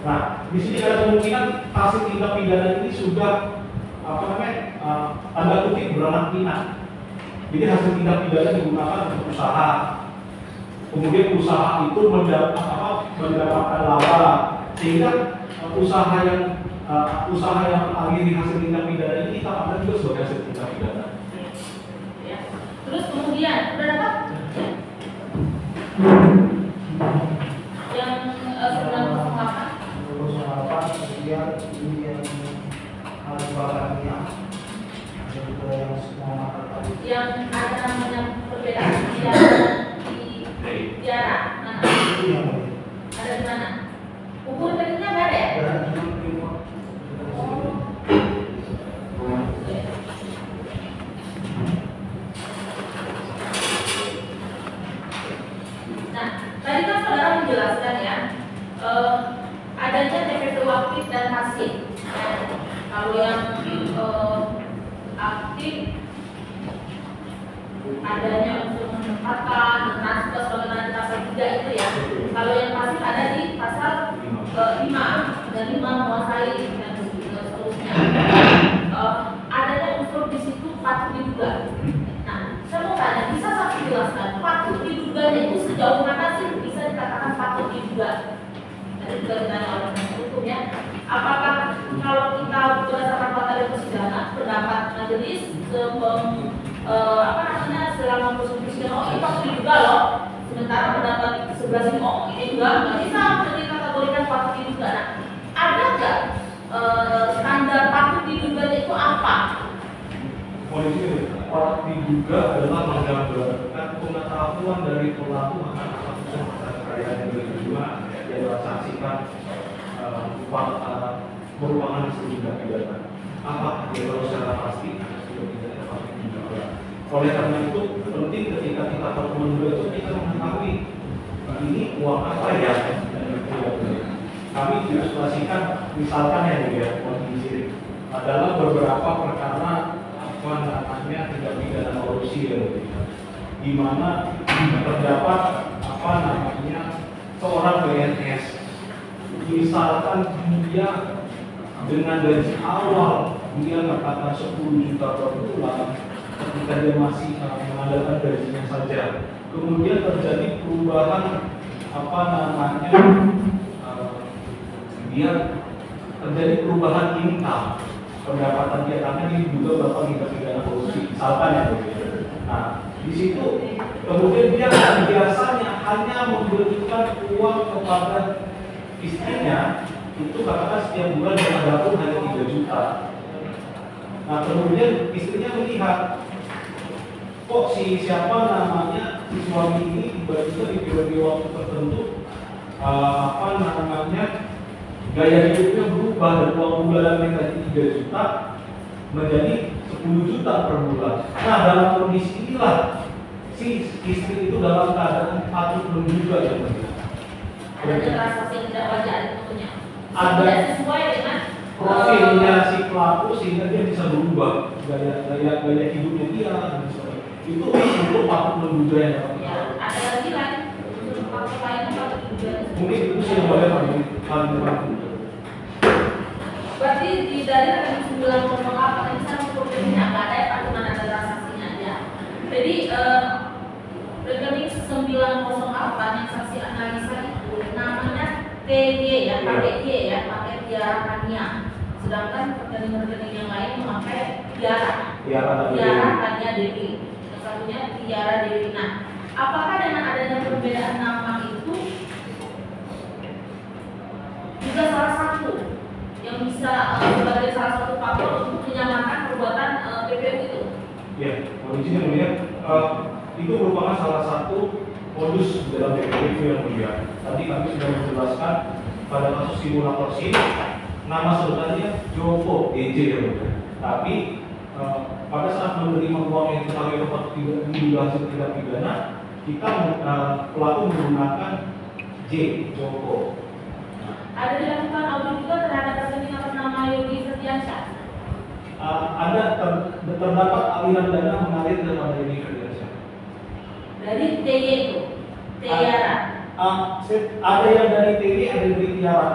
Nah, di sini ada kemungkinan hasil tindak pidana ini sudah tanda kutip beranak pinak. Jadi hasil tindak pidana digunakan untuk usaha. Kemudian usaha itu mendapatkan laba, sehingga usaha yang mengakhiri hasil tindak pidana ini kita anggap juga sebagai hasil tindak pidana. Ya. Terus kemudian berapa yang 908? Tadi kan saudara menjelaskan ya, adanya TPPU aktif dan pasif. Kalau yang aktif adanya unsur menempatkan, transfer sebagaimana di pasal 3 itu ya. Kalau yang pasif ada di pasal 5 dan 5 menguasai dan seterusnya. Adanya unsur di situ patut diduga. Nah, saya mau tanya, bisa saksi jelaskan patut diduganya itu sejauh mana sih bisa dikatakan patut diduga? Tadi juga ditanya oleh penasihat hukum ya. Apakah kalau kita berdasarkan fakta dari persidangan, pendapat majelis selama proses persidangan, oh ini patut diduga loh. Sementara pendapat sebelah sini, oh ini juga nggak bisa dikategorikan patut diduga. Nah, ada nggak standar patut diguganya itu apa? Polisi patut diduga adalah menggambarkan pengetahuan dari pelaku akan kasus kekayaan yang diterima yang disaksikan merupakan tindak pidana. Apakah dia tahu secara pasti sudah tidak patut diduga? Oleh karena itu penting ketika kita menduga itu kita mengetahui ini uang apa ya kami ilustrasikan misalkan yang dia kondisi adalah beberapa perkara apa namanya tindak pidana korupsi di mana terdapat apa namanya seorang PNS misalkan dia dengan gaji awal dia katakan 10 juta per bulan ketika dia masih mengandalkan gajinya saja, kemudian terjadi perubahan apa namanya dia terjadi perubahan income pendapatan dia karena ini juga bakal tindak pidana korupsi misalkan ya begitu. Nah di situ kemudian dia biasanya hanya memberikan uang kepada istrinya itu katakan setiap bulan yang ada pun hanya 3 juta. Nah kemudian istrinya melihat kok siapa namanya si suami ini tiba-tiba di periode waktu tertentu apa namanya gaya hidupnya berubah dari uang bulanan yang tadi 3 juta menjadi 10 juta per bulan. Nah dalam kondisi inilah si istri itu dalam keadaan patut menduga yang ada transaksi yang tidak wajar tentunya. Ada tidak sesuai dengan profilnya si pelaku sehingga dia bisa berubah gaya hidupnya dia dan sebagainya. Itu untuk patut menduga yang ya, ada lagi lain untuk faktor lain yang patut diduga. mungkin itu sih yang boleh paling Berarti di dari rekening 908 ini saya menurutnya nggak ada ya cuma ada transaksinya aja. Jadi rekening 908 yang saksi analisa itu namanya TY ya, pakai Y ya, pakai Tiara Kania. Sedangkan rekening-rekening yang lain memakai Tiara Kania Dewi. Yang satunya Tiara Dewi. Nah, apakah dengan adanya perbedaan nama itu juga salah satu yang bisa sebagai salah satu faktor untuk menyamakan perbuatan PPU itu? Ya, kondisinya melihat itu merupakan salah satu modus dalam PPU yang mulia. Tadi kami sudah menjelaskan pada kasus simulator SIM, nama sebenarnya Joko DJ yang mulia. Tapi pada saat menerima uang yang diketahui dapat diduga hasil tindak pidana, kita pelaku menggunakan J Joko. Ada dilakukan audit juga terhadap rekening atas nama Yogi Setiansyah? Terdapat aliran dana mengalir kepada Yogi Setiansyah. Dari TY itu, Tiara. Ada yang dari TY, ada yang dari Tiara.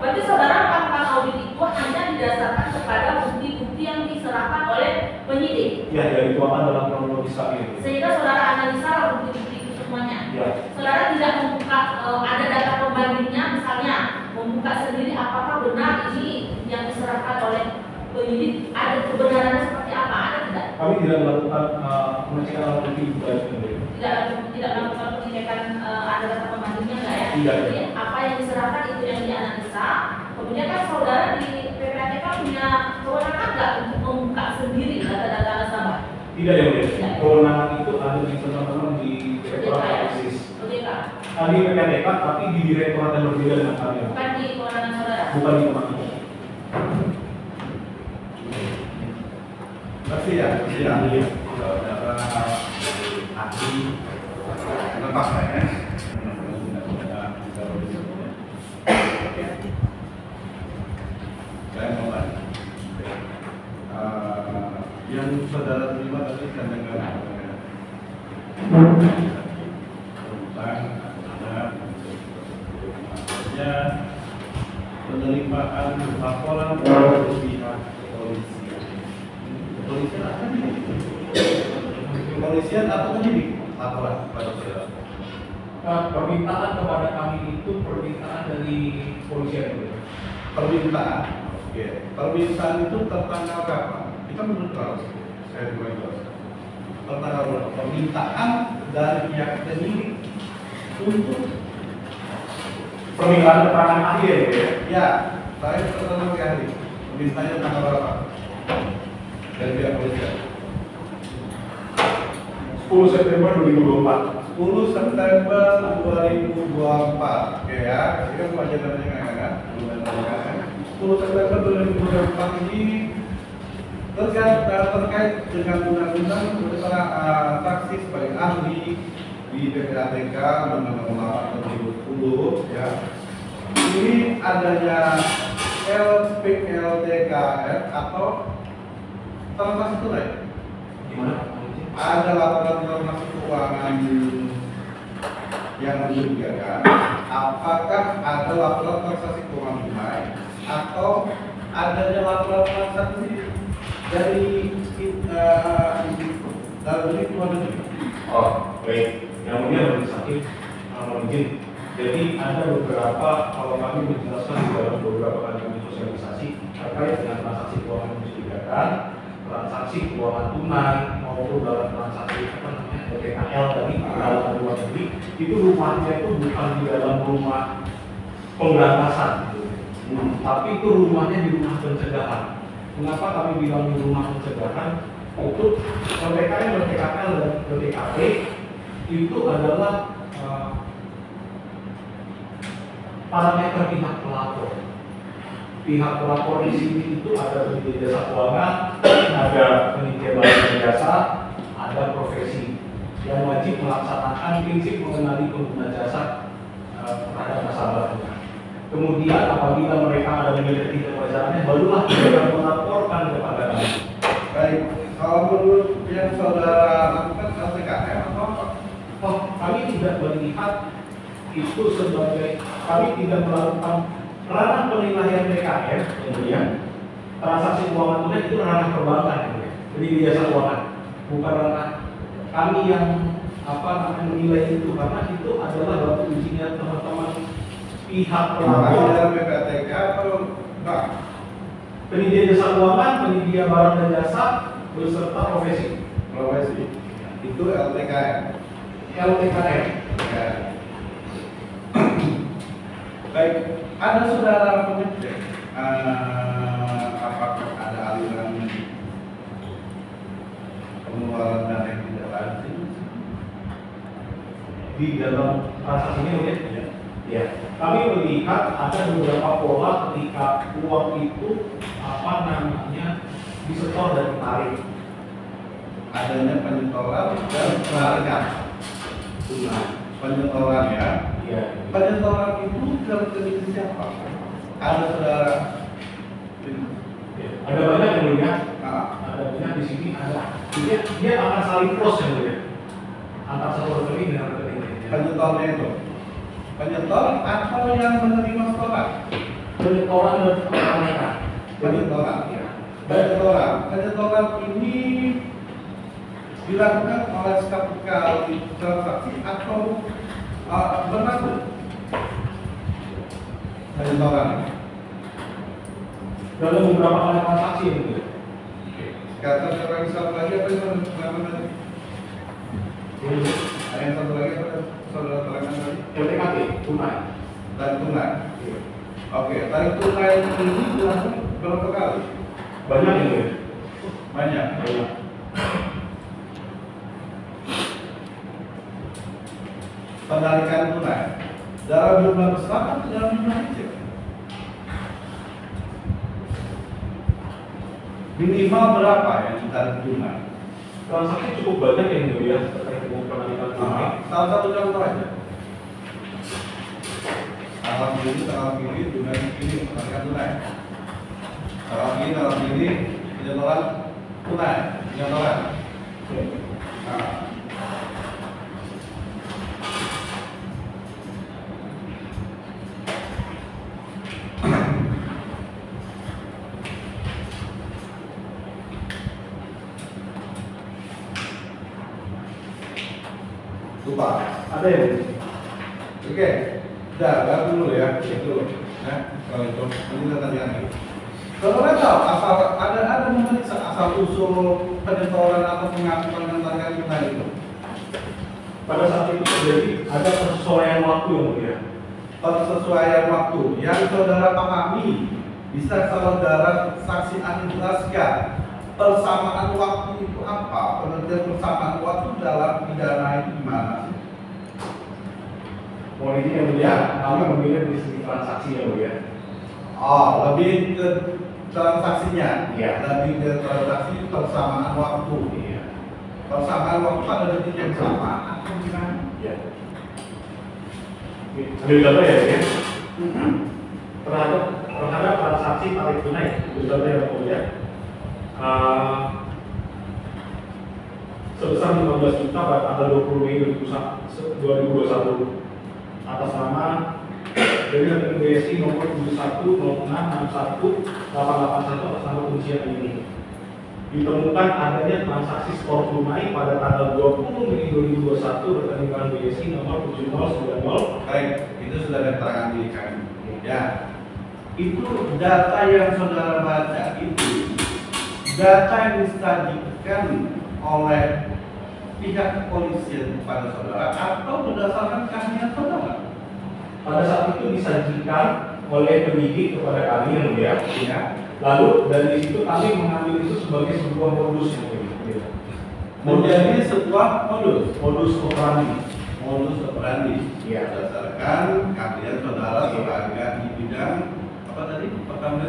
Berarti saudara melakukan audit itu hanya didasarkan kepada bukti-bukti yang diserahkan oleh penyidik. Ya, dari dituangkan dalam kronologis kami. Sehingga saudara analisa bukti-bukti itu semuanya. Ya. Saudara tidak membuka ada data pembandingnya, misalnya membuka sendiri apakah benar ini yang diserahkan oleh penyidik ada kebenarannya seperti apa, ada tidak? Kami tidak melakukan pengecekan alat bukti juga sendiri. Tidak melakukan pengecekan ada data pembandingnya nggak ya? Tidak. Jadi apa yang diserahkan itu yang dianalisa. Kemudian kan saudara di PPATK punya kewenangan nggak untuk membuka sendiri data-data nasabah? Tidak ya, Bu. Kewenangan itu ada di teman-teman di Direktorat Analisis. Tadi PPATK, tapi di direktorat yang berbeda dengan kami. Bukan di kewenangan saudara? Bukan di tempat ini. Pasti ya, saudara ahli lengkap ya. ada penerimaan laporan dari pihak kepolisian. Kepolisian apa nih? Kepolisian atau penyidik laporan kepada saudara? Permintaan kepada kami itu permintaan dari polisian. Permintaan. Oke. Permintaan itu tertanggal kapan? Kita menurut kalau saya mulai jelaskan. Tertanggal berapa? Permintaan dari pihak penyidik untuk Permintaan keterangan ahli ya, Bu, ya? ya, saya tertanggal ke ahli. Permintaannya tanggal berapa? Dari pihak polisian. 10 September 2024. 10 September 2024. Oke ya, ini kan pelajarannya kan? 10 September 2024 ini terkait dengan undang-undang bersama saksi sebagai ahli di PPATK Undang-Undang 8 2010 ya. Ini adanya LPLTKR atau transaksi tunai. Gimana? Ada laporan transaksi keuangan yang mencurigakan. Apakah ada laporan transaksi keuangan tunai atau adanya laporan transaksi dari dalam negeri luar negeri? Oh, baik. Yang mulia Majelis Hakim, mohon izin. Jadi ada beberapa, kalau kami menjelaskan di dalam beberapa kali sosialisasi terkait dengan transaksi keuangan mencurigakan, transaksi keuangan tunai maupun dalam transaksi apa namanya PKL tadi di dalam luar negeri, itu rumahnya itu bukan di dalam rumah pemberantasan, tapi itu rumahnya di rumah pencegahan. Mengapa kami bilang di rumah pencegahan? Untuk PKL, PKL dan PKP itu adalah parameter pihak pelapor. Pihak pelapor di sini itu ada penyedia jasa keuangan, ada penyedia barang jasa, ada profesi yang wajib melaksanakan prinsip mengenali pengguna jasa terhadap nasabahnya. Kemudian apabila mereka ada memiliki ketidakwajarannya, barulah mereka melaporkan kepada kami. Baik, kalau menurut yang saudara lakukan LPKR atau apa? Oh, kami tidak melihat itu sebagai, kami tidak melakukan ranah penilaian PKR, kemudian transaksi keuangan tunai itu ranah perbankan, jadi jasa keuangan, bukan ranah kami yang menilai itu, karena itu adalah batu ujinya teman-teman pihak pelapor. Dalam PPATK atau enggak? Penyedia jasa keuangan, penyedia barang dan jasa beserta profesi. Profesi. Itu LPKR. LPKR. Ya. Baik, ada saudara pengecek apakah ada aliran pengeluaran dana yang tidak lazim Di dalam transaksi ini, ya. Kami melihat ada beberapa pola ketika uang itu disetor dan ditarik. adanya penyetoran dan penarikan tunai. Penyetoran ya. Iya. Penyetoran itu ke rekening siapa? Ada saudara. Ada banyak yang melihat. Nah, Ada banyak di sini ada. Dia akan saling cross yang melihat antara satu rekening dengan rekening lainnya. penyetornya itu. Penyetor atau yang menerima setoran? Penyetoran dan penarikan. Penyetoran. Ya. Penyetoran ini dilakukan oleh satu kali transaksi atau berlaku penyetoran. Dalam beberapa kali transaksi gitu. Kata sekarang satu lagi apa yang saudara tadi? Ada yang satu lagi apa yang saudara terangkan tadi? LPKP tunai. Tarik tunai. Oke, tarik tunai ini dilakukan berapa kali? Banyak yang melihat. Banyak. Banyak. Penarikan tunai dalam jumlah besar atau dalam jumlah kecil? Minimal berapa yang ditarik tunai? Transaksi cukup banyak yang melihat terkait dengan penarikan tunai. Salah satu contoh aja. Tanggal pilih tunai ini penarikan tunai. Tanggal pilih penyetoran tunai, penyetoran. Nah, lupa. Ada ya? Oke, udah dulu ya, itu. Nah, kalau itu nanti kita tanya lagi. Saudara tahu ada memeriksa asal usul penyetoran atau pengakuan tentang tunai itu? Pada saat itu terjadi ada persesuaian waktu yang mulia. Persesuaian waktu yang saudara pahami bisa saudara saksi ahli jelaskan persamaan waktu itu apa? Pengertian persamaan waktu dalam pidana itu gimana sih? Mohon izin yang mulia, kami memilih di segi transaksi yang mulia. Oh, lebih ke transaksinya, Iya. lebih ke transaksi persamaan waktu. Iya. Persamaan waktu pada detik yang sama atau gimana? Iya. Ambil gambar ya. Terhadap transaksi tarik tunai, ambil gambar yang mulia. Sebesar 15 juta pada tanggal 20 Mei 2021 atas nama dengan BSI nomor 710661 atas nama kuncian ini. Ditemukan adanya transaksi skor tunai pada tanggal 20 Mei 2021 rekening bank BSI nomor 7090. Baik, itu sudah ada keterangan di kami. Ya, itu data yang saudara baca itu data yang disajikan oleh pihak kepolisian kepada saudara atau berdasarkan keahlian saudara. Pada saat itu disajikan oleh penyidik kepada kami yang mulia, ya. Lalu dari situ kami mengambil itu sebagai sebuah modus yang mulia. Menjadi sebuah Modus operandi. modus operandi Ya. berdasarkan keahlian saudara sebagai di bidang apa tadi pertama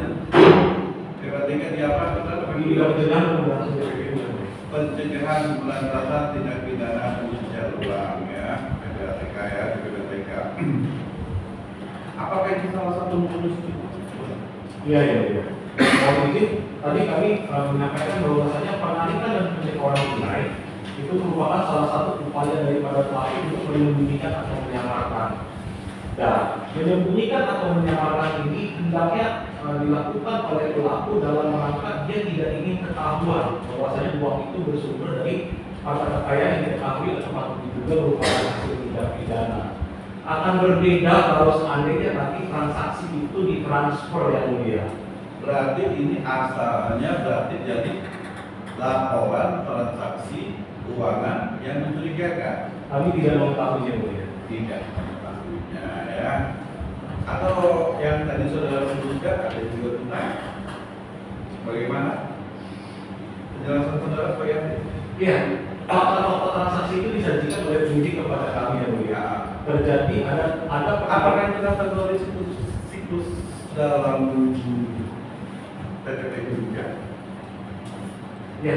PPTK di apa saudara? Pencegahan Pencegahan pemberantasan tindak pidana pencucian uang ya, PPTK ya, di PPTK. Apakah itu salah satu modus itu? Iya, iya, iya. Mohon izin, tadi kami menyampaikan bahwasanya penarikan dan penyetoran tunai itu merupakan salah satu upaya daripada pelaku untuk menyembunyikan atau menyamarkan. Dan menyembunyikan atau menyamarkan ini hendaknya dilakukan oleh pelaku dalam rangka dia tidak ingin ketahuan bahwasanya uang itu bersumber dari harta kekayaan yang diketahui atau patut diduga merupakan hasil tindak pidana. Akan berbeda kalau seandainya nanti transaksi itu ditransfer yang mulia. Berarti ini asalnya berarti jadi laporan transaksi keuangan yang mencurigakan. Kami tidak mengetahui yang mulia. Tidak mengetahuinya ya. Atau yang tadi saudara sebutkan ada juga tunai. Bagaimana penjelasan saudara sebagai ahli? Iya, fakta-fakta transaksi itu disajikan oleh penyidik kepada kami yang mulia. Terjadi ada Apakah itu kategori siklus dalam PPTK juga? ya,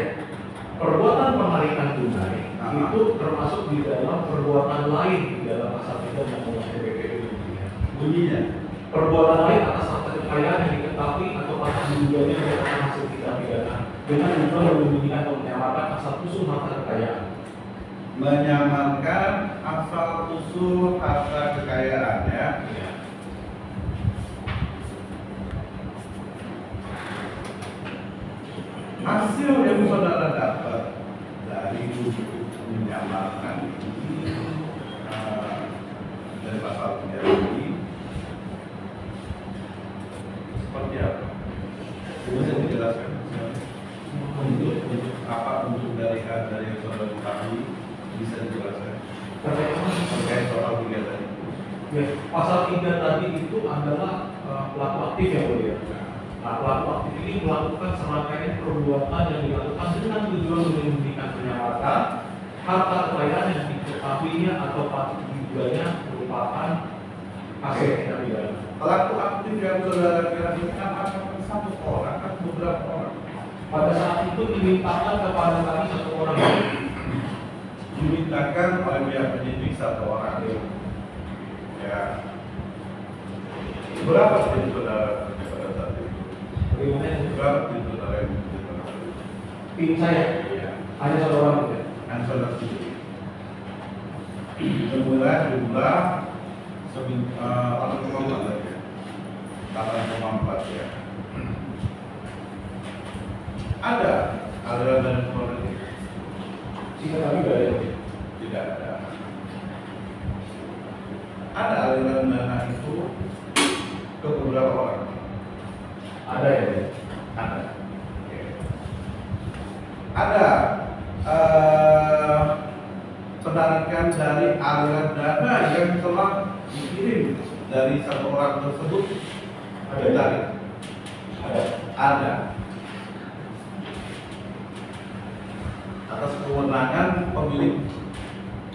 perbuatan penarikan tunai itu termasuk di dalam perbuatan lain di dalam pasal 3 Undang-Undang TPPU. Bunyinya Perbuatan lain atas harta kekayaan yang diketahui atau patut diduganya merupakan hasil tindak pidana dengan tujuan menyembunyikan atau menyamarkan asal usul harta kekayaan. menyamarkan asal usul harta kekayaan ya. Ya. Hasil yang saudara dapat dari menyamarkan ini dari pasal 3 ini seperti apa? Bisa dijelaskan? Untuk apa untuk dari yang saudara ketahui bisa dijelaskan? Terkait soal 3 tadi. Ya, pasal 3 tadi itu adalah pelaku aktif yang mulia. Nah, pelaku aktif ini melakukan serangkaian perbuatan yang dilakukan dengan tujuan menyembunyikan penyamarkan harta kekayaan yang diketahuinya atau patut diduganya merupakan hasil tindak pidana. Pelaku aktif yang saudara kira ini apakah satu orang atau beberapa orang? Pada saat itu dimintakan kepada kami satu orang. Dimintakan oleh pihak penyidik satu orang. Ya. Berapa tim saudara pada saat itu? Bagaimana? Berapa tim saudara yang diminta? Tim saya Iya. hanya satu orang saja. Dan saudara sendiri. Kemudian jumlah 8,4 lagi ya. 8,4 ya. Ada aliran dari politik? Jika kami tidak ada. Tidak ada. ada aliran dana itu ke beberapa orang? Ada ya? Ada. Oke. Ada penarikan dari aliran dana yang telah dikirim dari satu orang tersebut ditarik. Ada. Atas kewenangan pemilik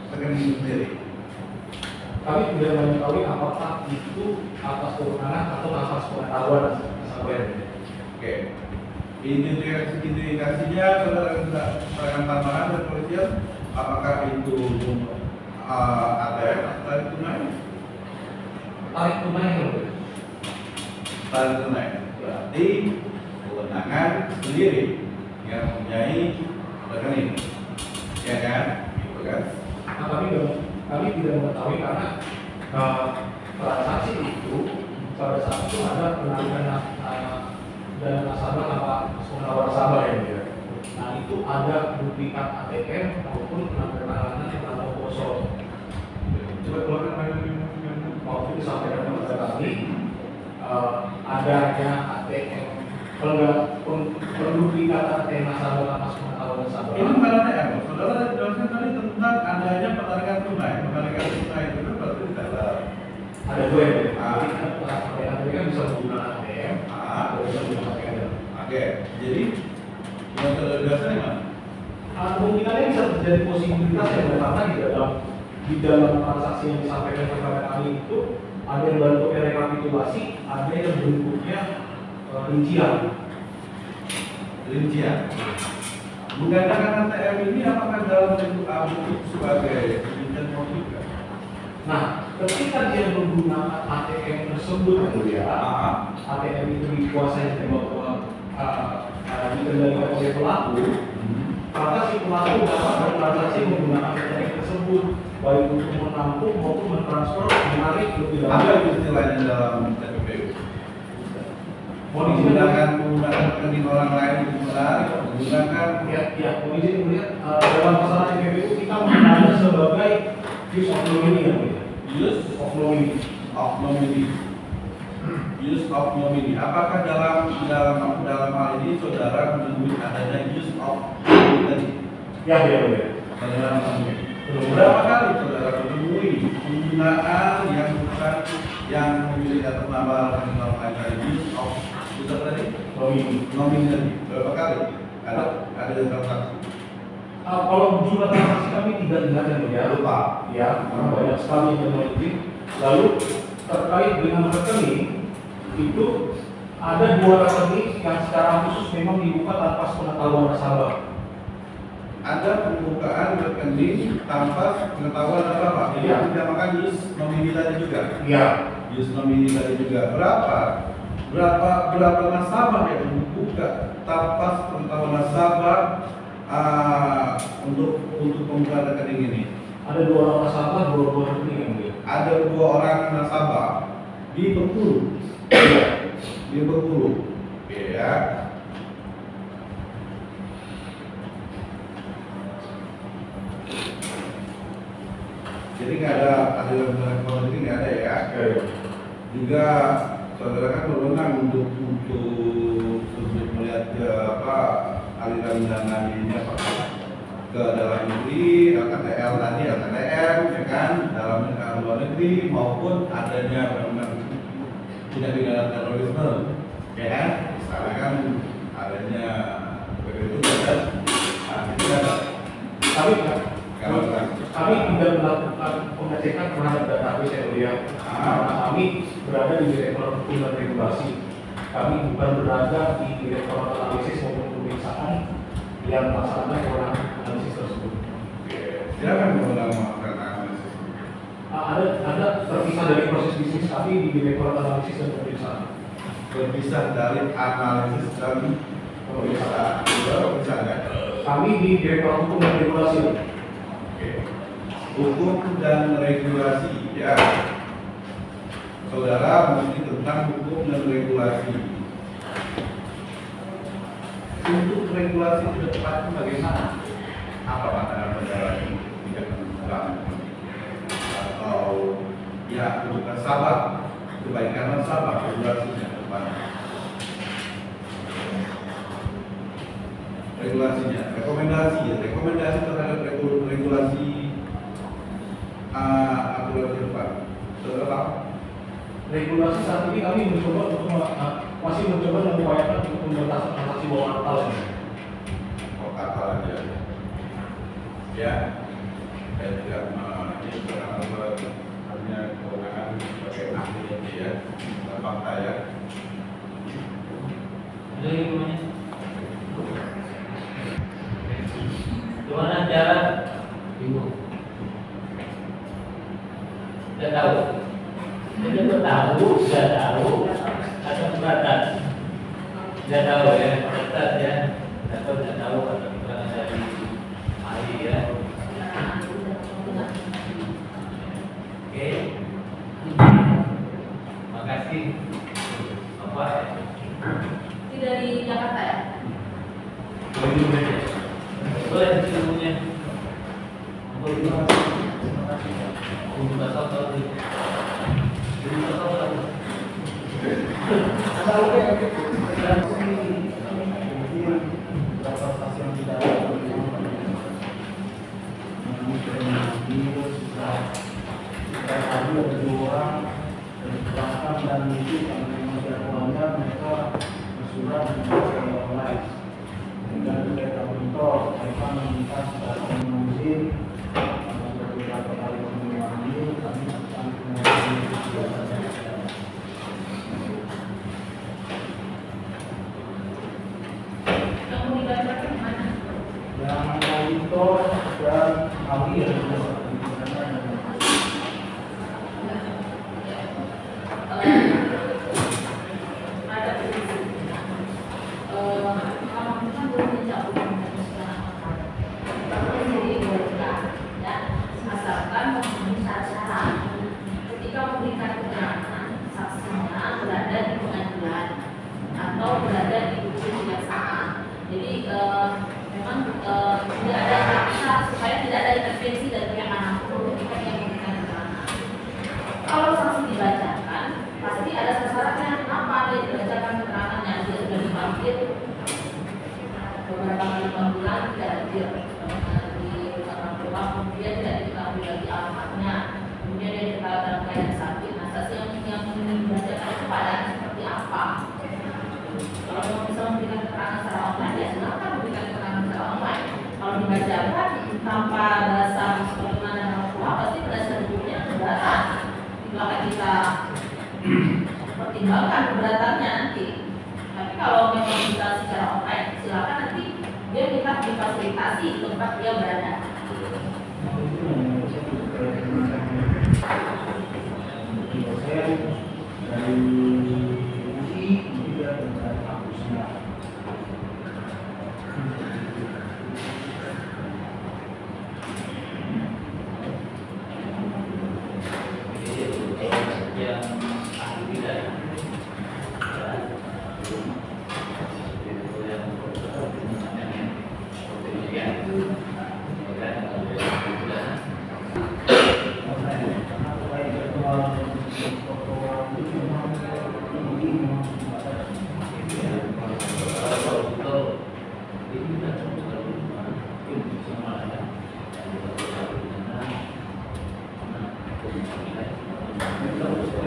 rekening sendiri. Kami tidak mengetahui apakah itu atas kewenangan atau atas pengetahuan nasabah. Oke. Identifikasinya saudara sudah serahkan tambahan dari polisian, apakah itu ATM atau tarik tunai? Tarik tunai loh. Tarik tunai berarti kewenangan sendiri yang mempunyai rekening, ya kan? Gitu kan? Nah, kami tidak mengetahui karena transaksi itu pada saat itu ada penarikan dana nasabah tanpa pengetahuan nasabah ya dia. Nah itu ada duplikat ATM maupun penandatanganan yang tanpa kosong. Coba keluarkan waktu itu sampai kepada kami adanya ATM penduplikat ATM nasabah tanpa pengetahuan nasabah. Ini bukan ATM, saudara jelaskan tadi tentang adanya penarikan tunai. Penarikan tunai itu kan berarti dalam Ada dua ya. ATM kan bisa menggunakan ATM, atau bisa menggunakan ATM. Oke, jadi yang saudara jelaskan mana? Kemungkinannya bisa terjadi posibilitas yang karena di dalam transaksi yang disampaikan kepada kami itu ada yang bentuknya rekapitulasi, ada yang bentuknya rincian. Menggunakan ATM ini apakah dalam bentuk abu sebagai rincian motif? Nah, ketika dia menggunakan ATM tersebut ya, ATM itu dikuasai dikendalikan oleh pelaku, maka si pelaku dapat bertransaksi menggunakan ATM tersebut baik untuk menampung maupun mentransfer, menarik lebih Apa lanjut. itu istilahnya dalam TPPU? Menggunakan Menggunakan rekening orang lain untuk menarik, menggunakan ya, izin melihat dalam masalah TPPU kita mengenalnya sebagai use of nomini ya, use of nomini. Use of nomini. Apakah dalam hal ini saudara menemui adanya use of nomini? Ya. Saudara menemui. Berapa kali saudara menemui penggunaan yang bukan yang memiliki atas nama rekening orang lain dari use of tadi? Nomini tadi. Berapa kali? Ada yang transaksi. Kalau jumlah transaksi kami tidak ingat ya, lupa ya, karena banyak sekali yang meneliti. Lalu terkait dengan rekening itu ada dua rekening yang secara khusus memang dibuka tanpa pengetahuan nasabah. Ada pembukaan rekening tanpa pengetahuan nasabah. Jadi Iya. yang dinamakan use nomini tadi juga. Iya. Use nomini tadi juga. Berapa nasabah yang dibuka tanpa pengetahuan nasabah untuk pembukaan rekening ini? Ada dua orang nasabah, dua rekening yang dia. Ada 2 orang nasabah di Bengkulu. Di Bengkulu. Oke ya. Jadi nggak ada aliran politik, nggak ada ya. Juga saudara kan berwenang untuk melihat ke aliran dana ini ke dalam negeri, LKTL tadi, LKTM, ya kan, dalam luar negeri maupun adanya tindak pidana terorisme, ya kan, misalnya kan adanya begitu dan itu ada. Kami tidak melakukan pengecekan terhadap database yang mulia. Karena kami berada di Direktorat Hukum dan Regulasi. Kami bukan berada di Direktorat Analisis maupun Pemeriksaan yang melaksanakan kewenangan analisis tersebut. Siapa yang melakukan analisis? Ada terpisah dari proses bisnis kami di Direktorat Analisis dan Pemeriksaan. Berpisah dari analisis dan pemeriksaan. Bisa nggak? Kami di Direktorat Hukum dan Regulasi. Hukum dan regulasi, ya. Saudara mengerti tentang hukum dan regulasi. Untuk regulasi ke depan bagaimana? Apa pandangan saudara ini? Tidak menentukan atau Ya, untuk nasabah, kebaikan nasabah, regulasinya depan. Regulasinya, rekomendasi terhadap regulasi aturan depan. Setelah Regulasi saat ini kami masih mencoba mengupayakan untuk membatasi transaksi bawah akal ini. akal aja. Ya, saya tidak ini karena hanya kewenangan sebagai ahli ini ya, fakta ya. Jadi gimana cara ibu? Tidak tahu. Jadi sudah tahu atau keberatan? Tidak tahu ya, keberatan ya. Atau tidak tahu atau keberatan dari ahli ya. Oke. Makasih. Apa? Ini dari Jakarta ya? Boleh ilmunya. Boleh. Untuk asal dan itu kalau memang jadwalnya mereka bersurat online dan kita monitor mereka meminta secara izin sudah beberapa kali mengulangi kami akan Yang mau dibacakan mana? yang monitor dan ahli ya Ada prinsip. Kalau kita belum mencapai kesempatan, jadi bolehlah, ya, asalkan memenuhi syarat-syarat. Ketika memberikan keterangan, saksinya berada di pengadilan atau berada di kejaksaan. Jadi memang tidak ada paksa supaya tidak ada intervensi dari pihak manapun ketika yang memberikan keterangan. Kalau saksi dibacakan, pasti ada syaratnya. Apa dia dibacakan keterangannya? Dia sudah dipanggil beberapa kali panggilan tidak hadir di orang tua, kemudian tidak diketahui lagi alamatnya, kemudian dia diketahui dalam keadaan sakit. Nah, saksi yang dibacakan kepadanya seperti apa? Kalau mau bisa memberikan keterangan secara online, ya silakan memberikan keterangan secara online. Kalau dibacakan tanpa dasar seperti mana orang tua, pasti berdasar hukumnya keberatan. Maka kita pertimbangkan keberatannya nanti. Tapi kalau memang bisa secara online, silakan nanti dia minta difasilitasi tempat dia berada. dari UI juga dari kampusnya. yang ahli bidang.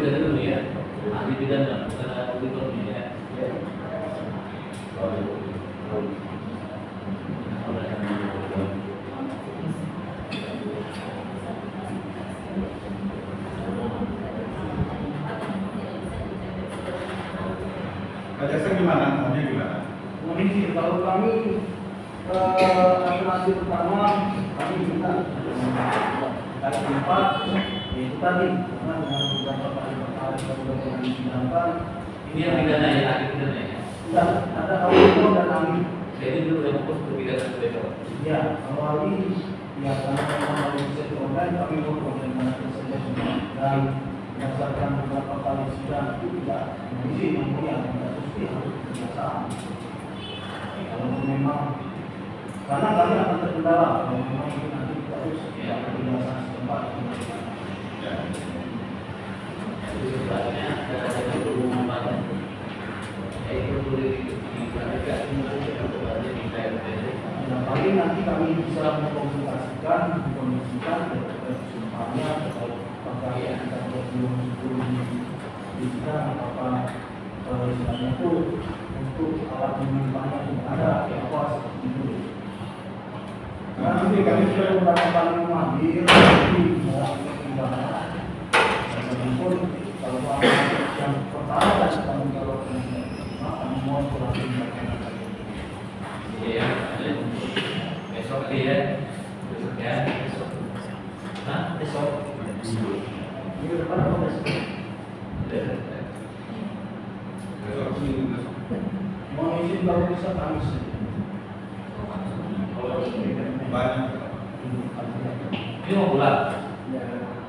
Dulu ya, ahli bidang bukan auditornya ya. Jaksa gimana? Maunya gimana? Kondisi kalau kami alternatif pertama kami minta dari tempat yaitu tadi karena dengan beberapa kali perkara yang sudah pernah disidangkan Ini yang pidana ya, ahli pidana ya. sudah ada auditor dan ahli. Jadi dulu yang fokus berbidana berbeda. Ya, kalau ahli ya karena memang ada riset online kami berkoordinasi saja semua dan berdasarkan beberapa kali sidang itu tidak mengisi yang mulia tidak pasti harus kebiasaan. Kalau memang karena kami akan terkendala kalau memang itu nanti kita harus kebiasaan setempat. bisa mengkonsultasikan, mengkondisikan terkait sumpahnya, terkait apakah kita belum bisa apakah istilahnya itu untuk alat penyimpanan yang ada apa seperti itu. Nah, nanti kami sudah beberapa kali memanggil di pertimbangan. Dan pun kalau yang pertama dan kami kalau kami mohon pulang tindakan. Iya, besok ya, besok ya, nah besok. Minggu depan atau besok? Mohon izin kalau bisa Kamis. Banyak. Ini mau pulang? Ya,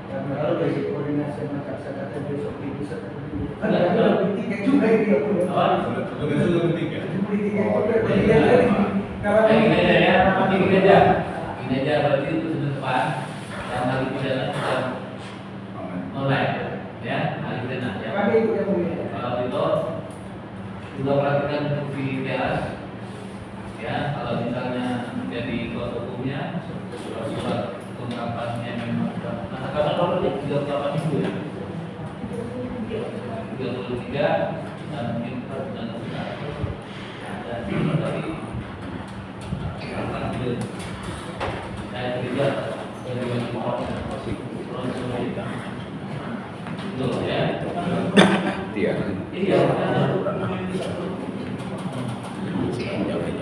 karena kalau besok koordinasi sama Jaksa kata besok bisa. Kan Enggak, ada tiket juga ini aku ya. Apa? Untuk besok lebih tiga. Gini aja ya, nanti gini aja berarti itu sudah depan yang hari pidana sudah mulai ya, hari pidana ya. Kalau itu sudah perhatikan di teras ya, kalau misalnya jadi kuasa hukumnya surat pengungkapannya memang sudah, nah karena kalau dia 38 minggu ya 33 dan mungkin dan dari saya kerja dari mohon betul ya. Iya. Iya.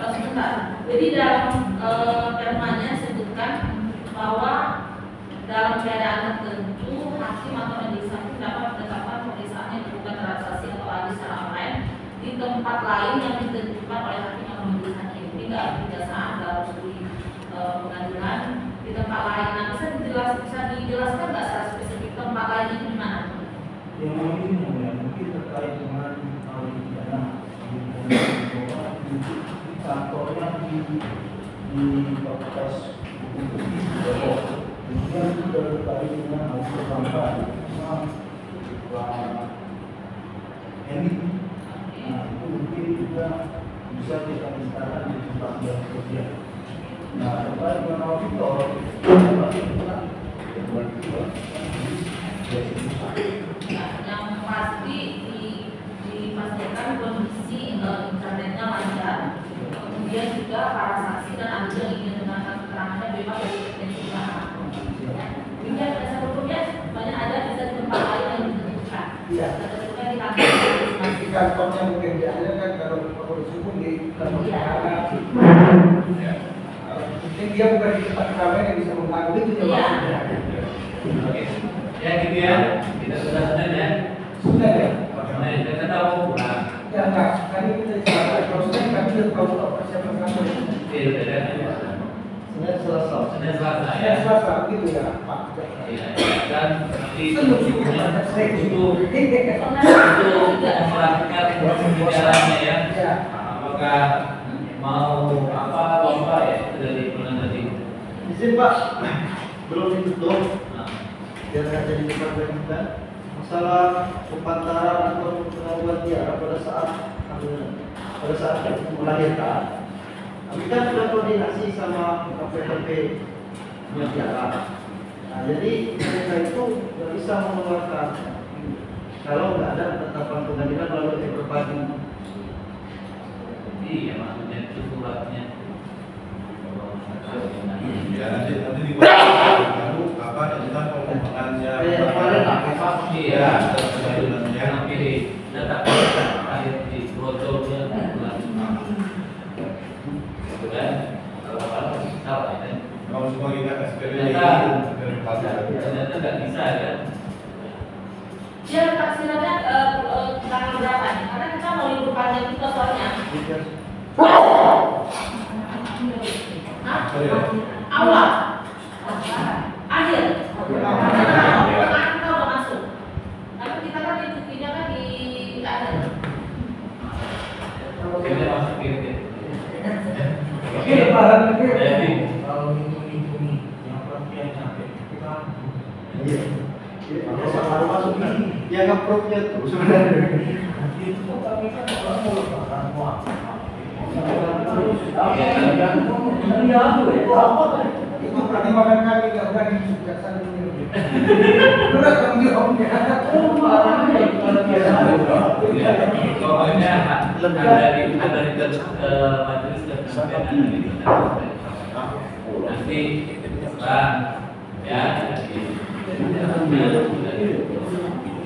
Sebentar. Jadi dalam permanya sebutkan bahwa dalam keadaan tertentu hakim atau majelis hakim dapat menetapkan pemeriksaan yang bukan terhadap saksi atau ahli secara online di tempat lain yang ditentukan oleh hakim atau majelis hakim. Ini nggak harus kejaksaan, nggak harus di pengadilan, di tempat lain. Nah, bisa dijelaskan nggak secara spesifik tempat lain itu di mana? Yang ini ya, mungkin terkait dengan hal pidana di kantornya di Fakultas Hukum Depok. Kemudian juga terkait dengan hal perbankan sama Pak Eni. Nah, itu mungkin juga bisa kita mintakan di tempat yang berbeda. Nah, terkait dengan hal Victor, yang pasti dipastikan kondisi internetnya lancar, kemudian juga para saksi dan ahli yang ingin mendengarkan keterangannya bebas dari ketentuan. Kemudian dasar hukumnya banyak ada bisa di tempat lain yang ditentukan. Iya. Ditentukan di kantor. di kantornya mungkin biasanya kan kalau polisi pun di kantor negara. Mungkin dia bukan di tempat ramai yang bisa mengganggu itu ya maksudnya. Oke. Ya gitu ya. Kita sudah senang ya. Sudah ya. Nah, kita tahu pulang. Ya enggak, tadi kita bicara kalau sudah kami sudah tahu persiapan kantor. Iya, sudah. Senin Selasa. Senin Selasa ya. Senin Selasa begitu ya Pak. Iya. Dan nanti Senin hukumnya Selasa. untuk melakukan pembicaranya ya. Ya. Apakah mau apa lomba ya dari bulan tadi? Izin Pak, belum ditutup. Nah, Biar nggak jadi debat kita. Masalah kepantaran atau pengakuan dia pada saat melahirkan. Kami kan sudah koordinasi sama KPP Mutiara. Nah, jadi mereka itu nggak bisa mengeluarkan kalau nggak ada penetapan pengadilan lalu diperpadu. iya maksudnya itu suratnya. Ya nanti dibuat apa tentang pengembangannya. Kemarin lah, Iya, yang pilih data akhir di brosurnya bulan itu kan kalau salah ya. Kalau semua kita SPP Ternyata nggak bisa kan? Dia taksirannya tanggal berapa nih? Karena kita mau libur panjang juga soalnya. Hah? Awal. Akhir. Karena kita udah masuk. Tapi kita kan cutinya kan di akhir. Ini masuk ini. Oke, lebaran lagi. Jadi Kalau minggu-minggu nih, yang perhatian sampai kita. Iya. Kalau baru masuk ini, dia nge-proof-nya tuh sebenarnya. Itu kami kan orang mau lebaran mau apa? Itu pertimbangan kami nggak berani kejaksaan ini. Berat tanggung jawabnya. Pokoknya ada di majelis nanti setelah ya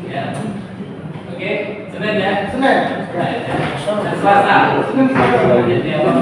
ya oke Senin ya Senin. Selasa. Jadi apa?